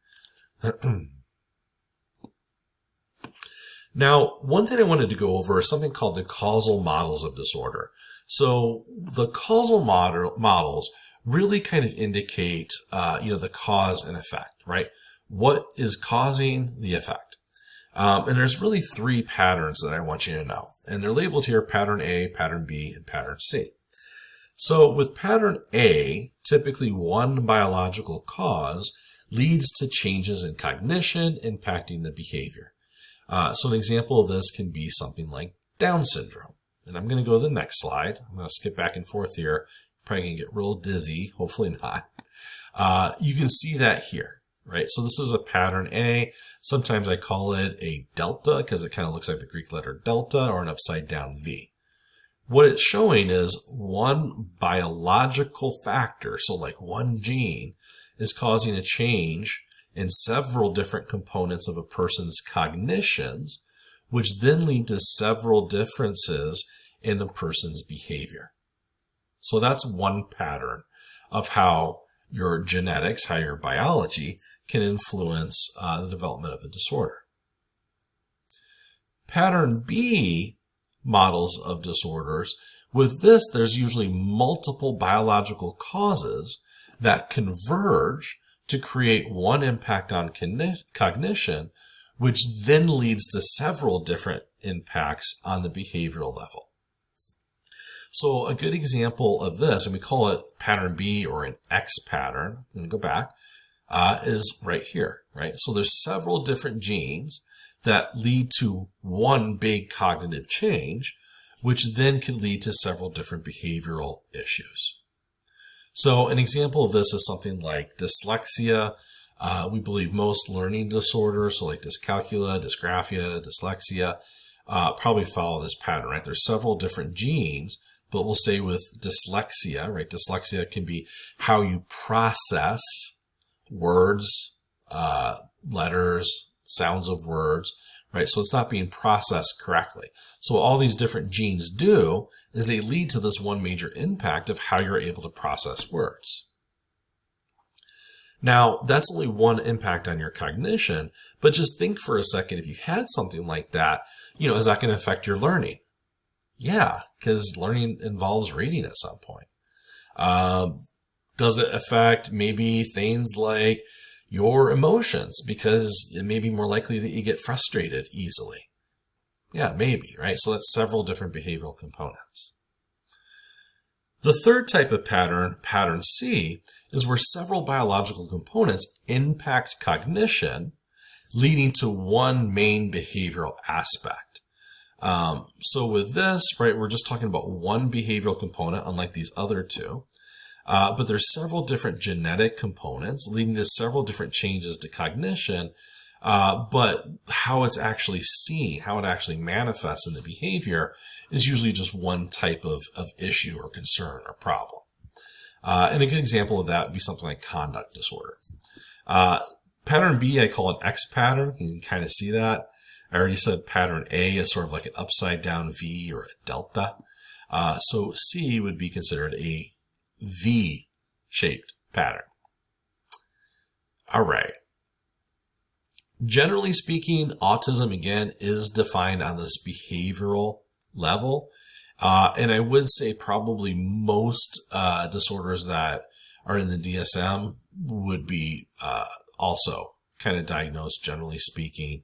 Now, one thing I wanted to go over is something called the causal models of disorder. So the causal models really kind of indicate, the cause and effect, right? What is causing the effect? And there's really three patterns that I want you to know. And they're labeled here, pattern A, pattern B, and pattern C. So with pattern A, typically one biological cause leads to changes in cognition impacting the behavior. So an example of this can be something like Down syndrome. And I'm going to go to the next slide. I'm going to skip back and forth here. Probably going to get real dizzy. Hopefully not. You can see that here, right? So this is a pattern A. Sometimes I call it a delta because it kind of looks like the Greek letter delta, or an upside down V. What it's showing is one biological factor, so like one gene, is causing a change in several different components of a person's cognitions, which then lead to several differences in the person's behavior. So that's one pattern of how your genetics, how your biology can influence the development of a disorder. Pattern B models of disorders, with this, there's usually multiple biological causes that converge to create one impact on cognition, which then leads to several different impacts on the behavioral level. So a good example of this, and we call it pattern B or an X pattern, I'm going to go back, is right here, right? So there's several different genes that lead to one big cognitive change, which then can lead to several different behavioral issues. So an example of this is something like dyslexia. We believe most learning disorders, so like dyscalculia, dysgraphia, dyslexia, probably follow this pattern, right? There's several different genes, but we'll stay with dyslexia, right? Dyslexia can be how you process words, letters, sounds of words, right? So it's not being processed correctly. So all these different genes do is they lead to this one major impact of how you're able to process words. Now, that's only one impact on your cognition, but just think for a second, if you had something like that, is that going to affect your learning? Yeah, because learning involves reading at some point. Does it affect maybe things like your emotions, because it may be more likely that you get frustrated easily? Yeah, maybe, right? So that's several different behavioral components. The third type of pattern, pattern C, is where several biological components impact cognition, leading to one main behavioral aspect. So with this, right, we're just talking about one behavioral component, unlike these other two. But there's several different genetic components leading to several different changes to cognition. But how it's actually seen, how it actually manifests in the behavior is usually just one type of issue or concern or problem. And a good example of that would be something like conduct disorder. Pattern B, I call an X pattern. You can kind of see that. I already said pattern A is sort of like an upside down V or a delta. So C would be considered a V-shaped pattern. All right. Generally speaking, autism, again, is defined on this behavioral level. And I would say probably most disorders that are in the DSM would be also kind of diagnosed, generally speaking,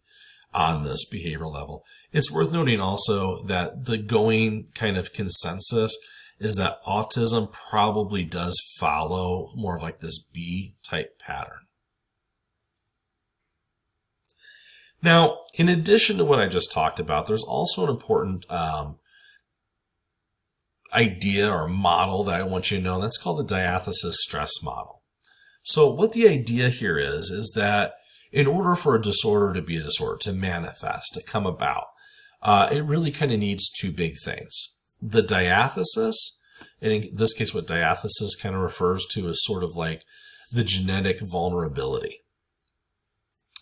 on this behavioral level. It's worth noting also that the going kind of consensus is that autism probably does follow more of like this B-type pattern. Now, in addition to what I just talked about, there's also an important idea or model that I want you to know. That's called the diathesis stress model. So what the idea here is that in order for a disorder to be a disorder, to manifest, to come about, it really kind of needs two big things. The diathesis, and in this case what diathesis kind of refers to is sort of like the genetic vulnerability.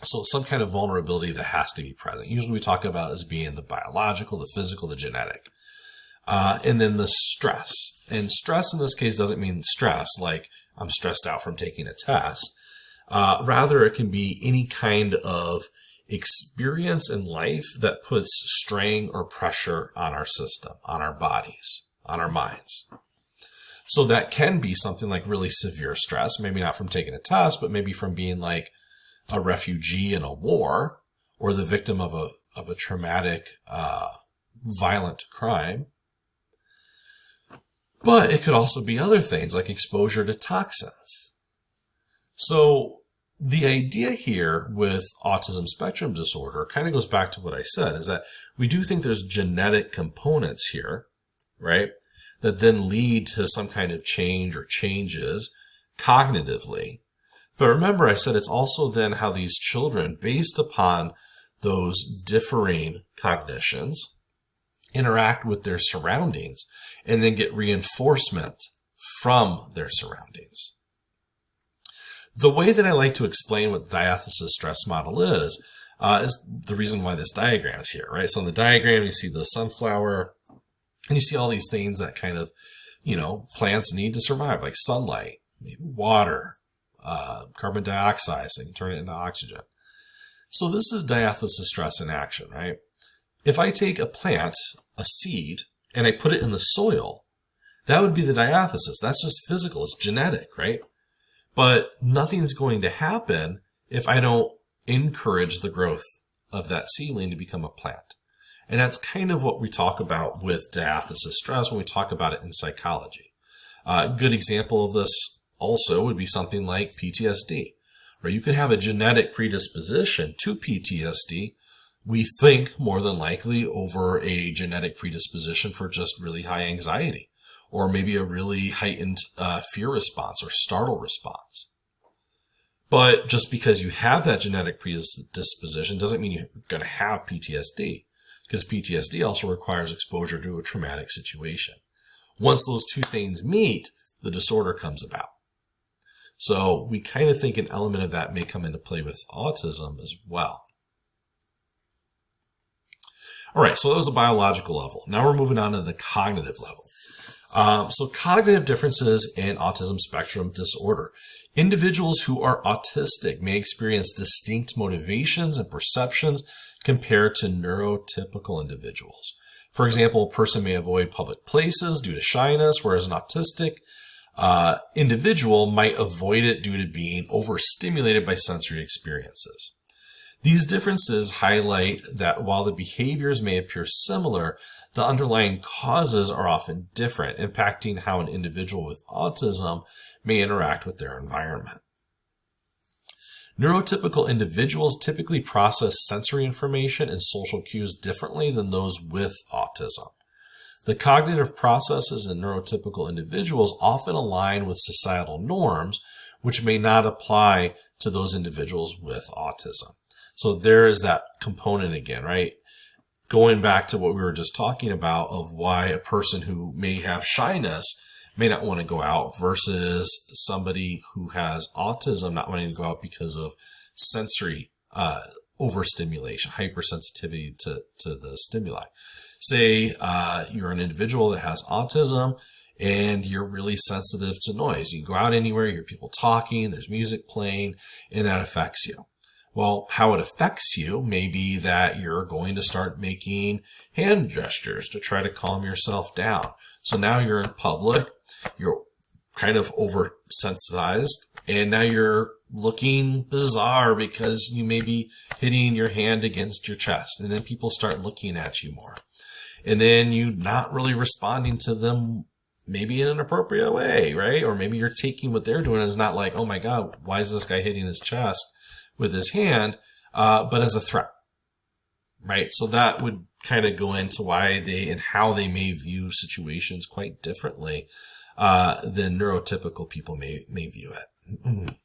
So some kind of vulnerability that has to be present. Usually we talk about as being the biological, the physical, the genetic. And then the stress. And stress in this case doesn't mean stress, like I'm stressed out from taking a test. Rather, it can be any kind of experience in life that puts strain or pressure on our system, on our bodies, on our minds. So that can be something like really severe stress, maybe not from taking a test, but maybe from being like a refugee in a war or the victim of a traumatic, violent crime. But it could also be other things like exposure to toxins. So the idea here with autism spectrum disorder kind of goes back to what I said, is that we do think there's genetic components here, right, that then lead to some kind of change or changes cognitively. But remember, I said it's also then how these children, based upon those differing cognitions, interact with their surroundings and then get reinforcement from their surroundings. The way that I like to explain what the diathesis stress model is the reason why this diagram is here, right? So in the diagram, you see the sunflower, and you see all these things that kind of, plants need to survive, like sunlight, maybe water, carbon dioxide, so they can turn it into oxygen. So this is diathesis stress in action, right? If I take a plant, a seed, and I put it in the soil, that would be the diathesis. That's just physical. It's genetic, right? But nothing's going to happen if I don't encourage the growth of that seedling to become a plant. And that's kind of what we talk about with diathesis stress when we talk about it in psychology. A good example of this also would be something like PTSD, where you could have a genetic predisposition to PTSD. We think more than likely over a genetic predisposition for just really high anxiety, or maybe a really heightened fear response or startle response. But just because you have that genetic predisposition doesn't mean you're going to have PTSD, because PTSD also requires exposure to a traumatic situation. Once those two things meet, the disorder comes about. So we kind of think an element of that may come into play with autism as well. All right, so that was the biological level. Now we're moving on to the cognitive level. So cognitive differences in autism spectrum disorder. Individuals who are autistic may experience distinct motivations and perceptions compared to neurotypical individuals. For example, a person may avoid public places due to shyness, whereas an autistic individual might avoid it due to being overstimulated by sensory experiences. These differences highlight that while the behaviors may appear similar, the underlying causes are often different, impacting how an individual with autism may interact with their environment. Neurotypical individuals typically process sensory information and social cues differently than those with autism. The cognitive processes in neurotypical individuals often align with societal norms, which may not apply to those individuals with autism. So there is that component again, right? Going back to what we were just talking about of why a person who may have shyness may not want to go out versus somebody who has autism not wanting to go out because of sensory overstimulation, hypersensitivity to the stimuli. Say you're an individual that has autism and you're really sensitive to noise. You go out anywhere, you hear people talking, there's music playing, and that affects you. Well, how it affects you may be that you're going to start making hand gestures to try to calm yourself down. So now you're in public, you're kind of oversensitized, and now you're looking bizarre because you may be hitting your hand against your chest, and then people start looking at you more. And then you're not really responding to them maybe in an appropriate way, right? Or maybe you're taking what they're doing as not like, oh my God, why is this guy hitting his chest with his hand, but as a threat, right? So that would kind of go into why they and how they may view situations quite differently than neurotypical people may view it.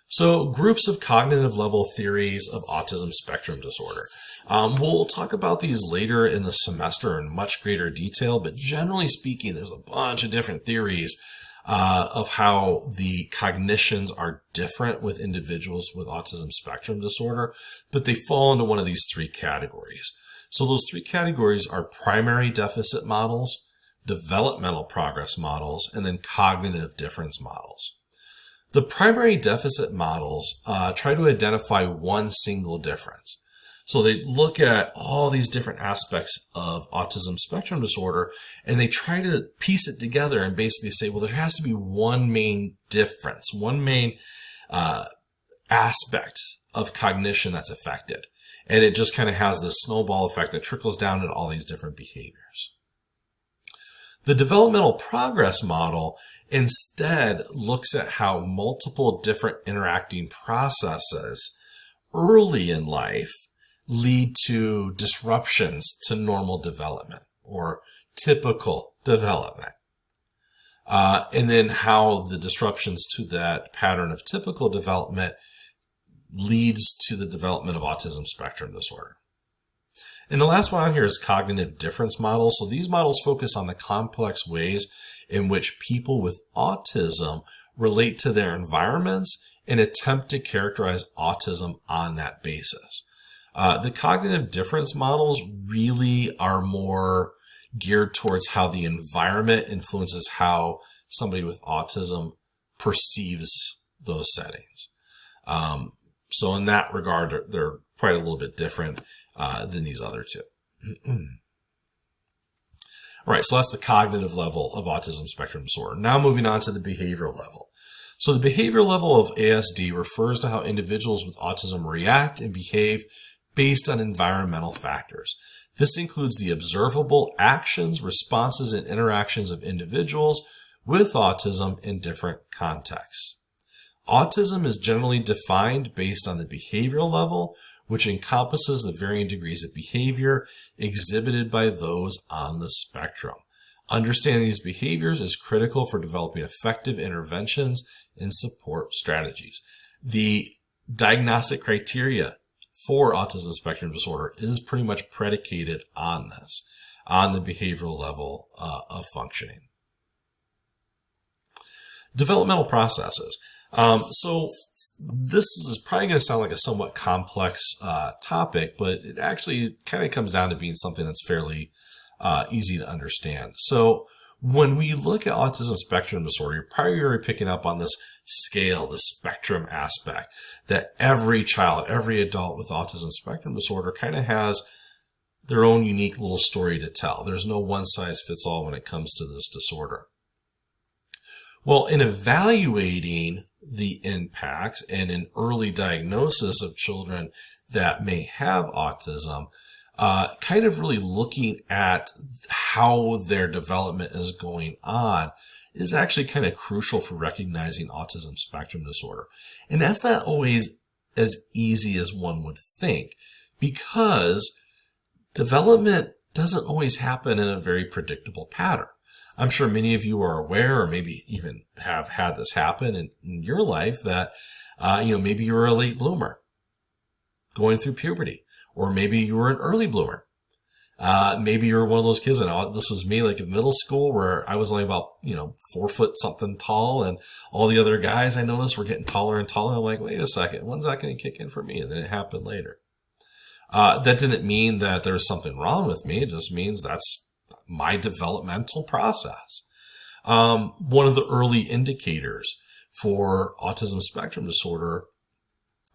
So groups of cognitive level theories of autism spectrum disorder. We'll talk about these later in the semester in much greater detail, but generally speaking, there's a bunch of different theories of how the cognitions are different with individuals with autism spectrum disorder, but they fall into one of these three categories. So those three categories are primary deficit models, developmental progress models, and then cognitive difference models. The primary deficit models try to identify one single difference. So they look at all these different aspects of autism spectrum disorder and they try to piece it together and basically say, well, there has to be one main difference, one main aspect of cognition that's affected. And it just kind of has this snowball effect that trickles down to all these different behaviors. The developmental progress model instead looks at how multiple different interacting processes early in life lead to disruptions to normal development or typical development. And then how the disruptions to that pattern of typical development leads to the development of autism spectrum disorder. And the last one on here is cognitive difference models. So these models focus on the complex ways in which people with autism relate to their environments and attempt to characterize autism on that basis. The cognitive difference models really are more geared towards how the environment influences how somebody with autism perceives those settings. So in that regard, they're quite a little bit different than these other two. All right, so that's the cognitive level of autism spectrum disorder. Now moving on to the behavioral level. So the behavioral level of ASD refers to how individuals with autism react and behave based on environmental factors. This includes the observable actions, responses, and interactions of individuals with autism in different contexts. Autism is generally defined based on the behavioral level, which encompasses the varying degrees of behavior exhibited by those on the spectrum. Understanding these behaviors is critical for developing effective interventions and support strategies. The diagnostic criteria for autism spectrum disorder is pretty much predicated on this, on the behavioral level of functioning. Developmental processes. So this is probably going to sound like a somewhat complex topic, but it actually kind of comes down to being something that's fairly easy to understand. So when we look at autism spectrum disorder, you're probably picking up on this scale, the spectrum aspect, that every child, every adult with autism spectrum disorder kind of has their own unique little story to tell. There's no one size fits all when it comes to this disorder. Well, in evaluating the impacts and in early diagnosis of children that may have autism, kind of really looking at how their development is going on is actually kind of crucial for recognizing autism spectrum disorder. And that's not always as easy as one would think, because development doesn't always happen in a very predictable pattern. I'm sure many of you are aware, or maybe even have had this happen in your life, that maybe you were a late bloomer going through puberty, or maybe you were an early bloomer. Maybe you were one of those kids, and this was me, like in middle school, where I was only about 4 foot something tall, and all the other guys I noticed were getting taller and taller. I'm like, wait a second, when's that going to kick in for me? And then it happened later. That didn't mean that there was something wrong with me. It just means that's my developmental process. One of the early indicators for autism spectrum disorder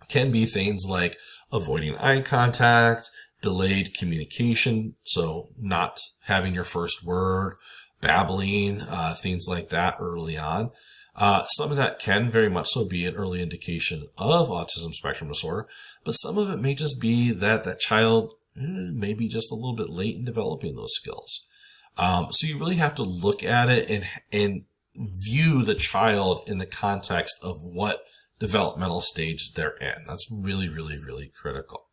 can be things like avoiding eye contact, delayed communication, so not having your first word, babbling, things like that early on. Some of that can very much so be an early indication of autism spectrum disorder, but some of it may just be that that child may be just a little bit late in developing those skills. So you really have to look at it and view the child in the context of what developmental stage they're in. That's really, really, really critical.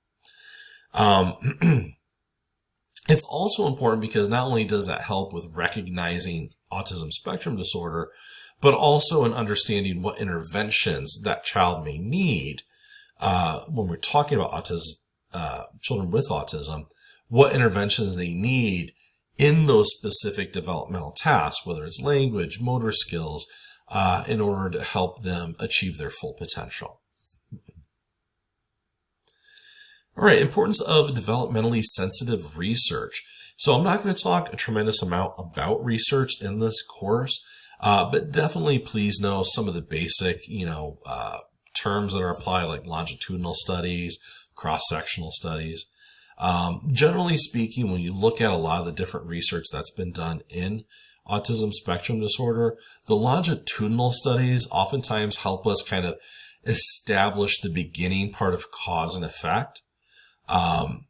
It's also important because not only does that help with recognizing autism spectrum disorder, but also in understanding what interventions that child may need when we're talking about children with autism, what interventions they need in those specific developmental tasks, whether it's language, motor skills, in order to help them achieve their full potential. All right, importance of developmentally sensitive research. So I'm not going to talk a tremendous amount about research in this course, but definitely please know some of the basic, terms that are applied, like longitudinal studies, cross-sectional studies. Generally speaking, when you look at a lot of the different research that's been done in autism spectrum disorder, the longitudinal studies oftentimes help us kind of establish the beginning part of cause and effect. And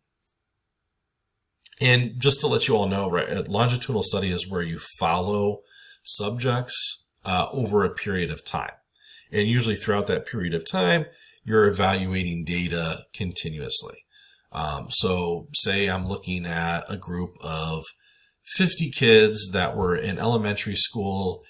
just to let you all know, right, a longitudinal study is where you follow subjects over a period of time. And usually throughout that period of time, you're evaluating data continuously. So say I'm looking at a group of 50 kids that were in elementary school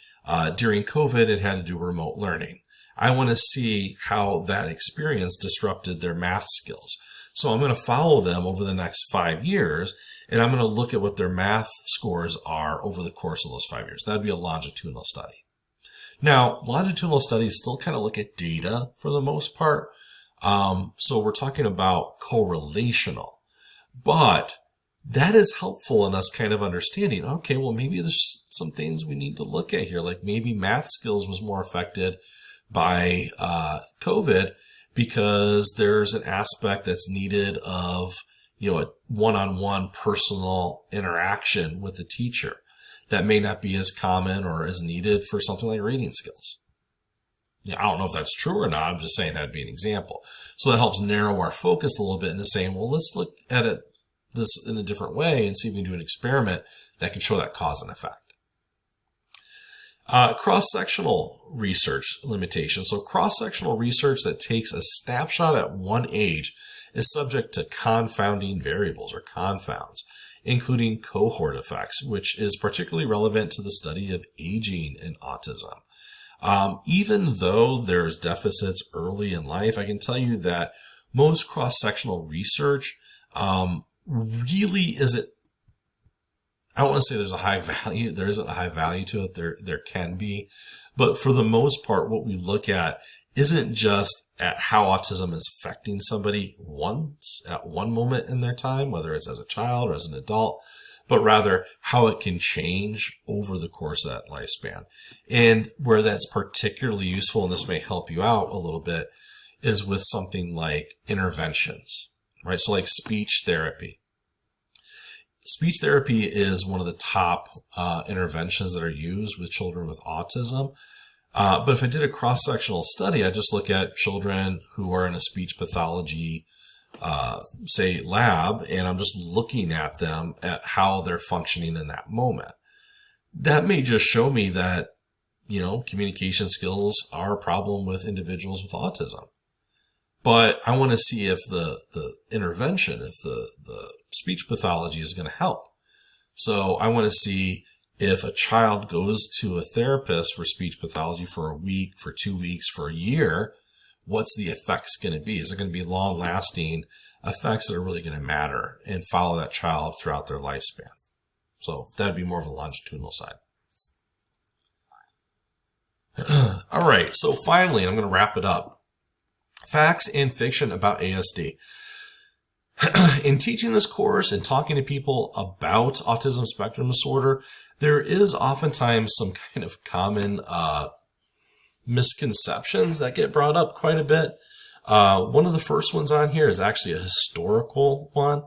during COVID and had to do remote learning. I want to see how that experience disrupted their math skills. So I'm going to follow them over the next 5 years, and I'm going to look at what their math scores are over the course of those 5 years. That'd be a longitudinal study. Now, longitudinal studies still kind of look at data for the most part. So we're talking about correlational, but that is helpful in us kind of understanding, okay, well, maybe there's some things we need to look at here. Like maybe math skills was more affected by COVID because there's an aspect that's needed of, a one-on-one personal interaction with the teacher that may not be as common or as needed for something like reading skills. I don't know if that's true or not. I'm just saying that'd be an example. So that helps narrow our focus a little bit into saying, well, let's look at this in a different way and see if we can do an experiment that can show that cause and effect. Cross-sectional research limitations. So cross-sectional research that takes a snapshot at one age is subject to confounding variables or confounds, including cohort effects, which is particularly relevant to the study of aging in autism. Even though there's deficits early in life, I can tell you that most cross-sectional research really isn't, I don't want to say there's a high value. There isn't a high value to it. There can be. But for the most part, what we look at isn't just at how autism is affecting somebody once at one moment in their time, whether it's as a child or as an adult, but rather how it can change over the course of that lifespan. And where that's particularly useful, and this may help you out a little bit, is with something like interventions, right? So like speech therapy. Speech therapy is one of the top interventions that are used with children with autism. But if I did a cross-sectional study, I just look at children who are in a speech pathology, say, lab, and I'm just looking at them at how they're functioning in that moment. That may just show me that, communication skills are a problem with individuals with autism. But I want to see if the intervention, if the speech pathology is going to help. So I want to see if a child goes to a therapist for speech pathology for a week, for 2 weeks, for a year, what's the effects going to be? Is it going to be long-lasting effects that are really going to matter and follow that child throughout their lifespan? So that'd be more of a longitudinal side. All right, so finally, I'm going to wrap it up. Facts and fiction about ASD. In teaching this course and talking to people about autism spectrum disorder, there is oftentimes some kind of common misconceptions that get brought up quite a bit. One of the first ones on here is actually a historical one,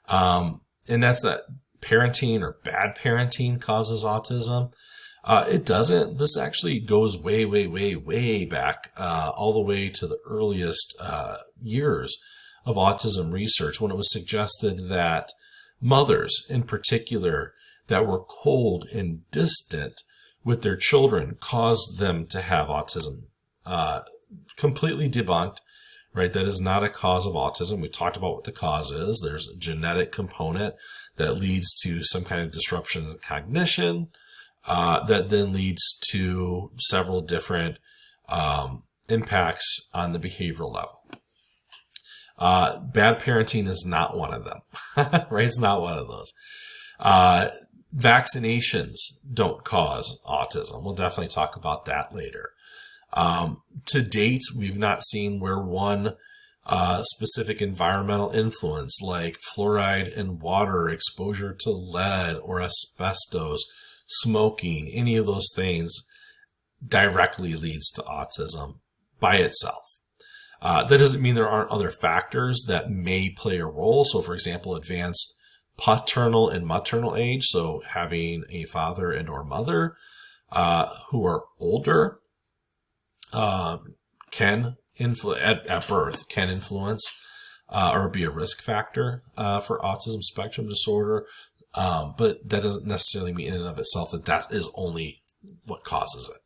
and that's that parenting or bad parenting causes autism. It doesn't. This actually goes way, way, way, way back, all the way to the earliest years of autism research, when it was suggested that mothers in particular that were cold and distant with their children caused them to have autism. Completely debunked, right? That is not a cause of autism. We talked about what the cause is. There's a genetic component that leads to some kind of disruption in cognition, that then leads to several different impacts on the behavioral level. Bad parenting is not one of them, right? It's not one of those. Vaccinations don't cause autism. We'll definitely talk about that later. To date, we've not seen where one specific environmental influence like fluoride in water, exposure to lead or asbestos, smoking, any of those things directly leads to autism by itself. That doesn't mean there aren't other factors that may play a role. So, for example, advanced paternal and maternal age, so having a father and or mother who are older can at birth can influence or be a risk factor for autism spectrum disorder. But that doesn't necessarily mean in and of itself that is only what causes it.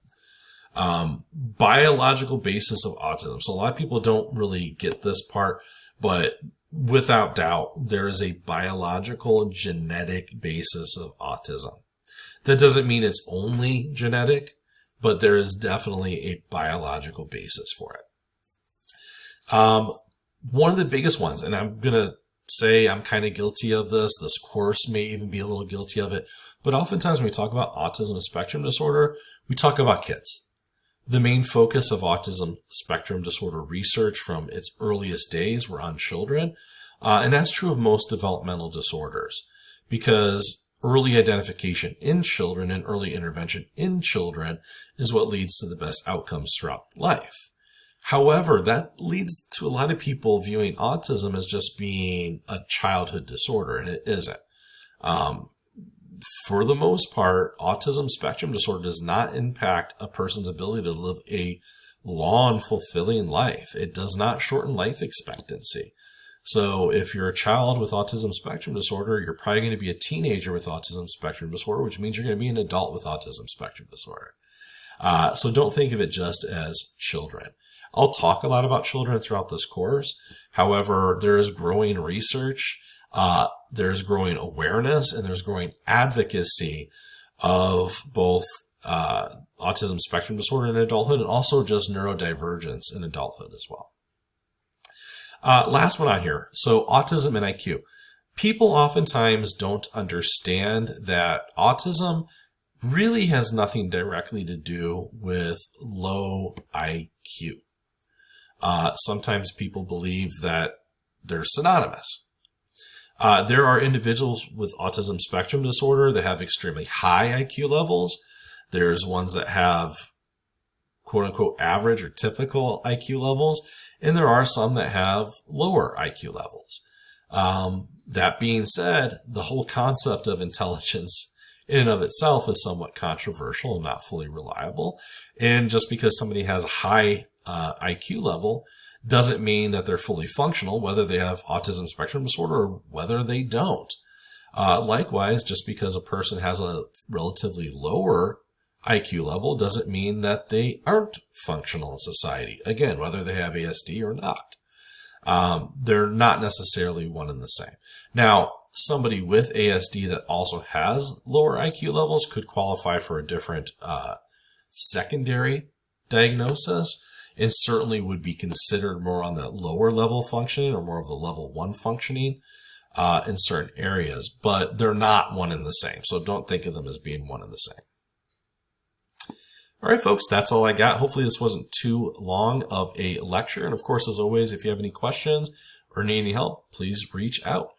Biological basis of autism. So a lot of people don't really get this part, but without doubt, there is a biological genetic basis of autism. That doesn't mean it's only genetic, but there is definitely a biological basis for it. One of the biggest ones, and I'm going to say I'm kind of guilty of this. This course may even be a little guilty of it. But oftentimes when we talk about autism and spectrum disorder, we talk about kids. The main focus of autism spectrum disorder research from its earliest days were on children. And that's true of most developmental disorders, because early identification in children and early intervention in children is what leads to the best outcomes throughout life. However, that leads to a lot of people viewing autism as just being a childhood disorder, and it isn't. For the most part, autism spectrum disorder does not impact a person's ability to live a long, fulfilling life. It does not shorten life expectancy. So if you're a child with autism spectrum disorder, you're probably going to be a teenager with autism spectrum disorder, which means you're going to be an adult with autism spectrum disorder. So don't think of it just as children. I'll talk a lot about children throughout this course. However, there is growing research, there's growing awareness, and there's growing advocacy of both autism spectrum disorder in adulthood and also just neurodivergence in adulthood as well. Last one on here. So autism and IQ. People oftentimes don't understand that autism really has nothing directly to do with low IQ. Sometimes people believe that they're synonymous. There are individuals with autism spectrum disorder that have extremely high IQ levels. There's ones that have quote unquote average or typical IQ levels, and there are some that have lower IQ levels. That being said, the whole concept of intelligence in and of itself is somewhat controversial and not fully reliable. And just because somebody has a high IQ level doesn't mean that they're fully functional, whether they have autism spectrum disorder or whether they don't. Likewise, just because a person has a relatively lower IQ level doesn't mean that they aren't functional in society. Again, whether they have ASD or not. They're not necessarily one and the same. Now, somebody with ASD that also has lower IQ levels could qualify for a different secondary diagnosis, and certainly would be considered more on the lower level functioning or more of the level 1 functioning in certain areas, but they're not one and the same. So don't think of them as being one and the same. All right, folks, that's all I got. Hopefully this wasn't too long of a lecture. And of course, as always, if you have any questions or need any help, please reach out.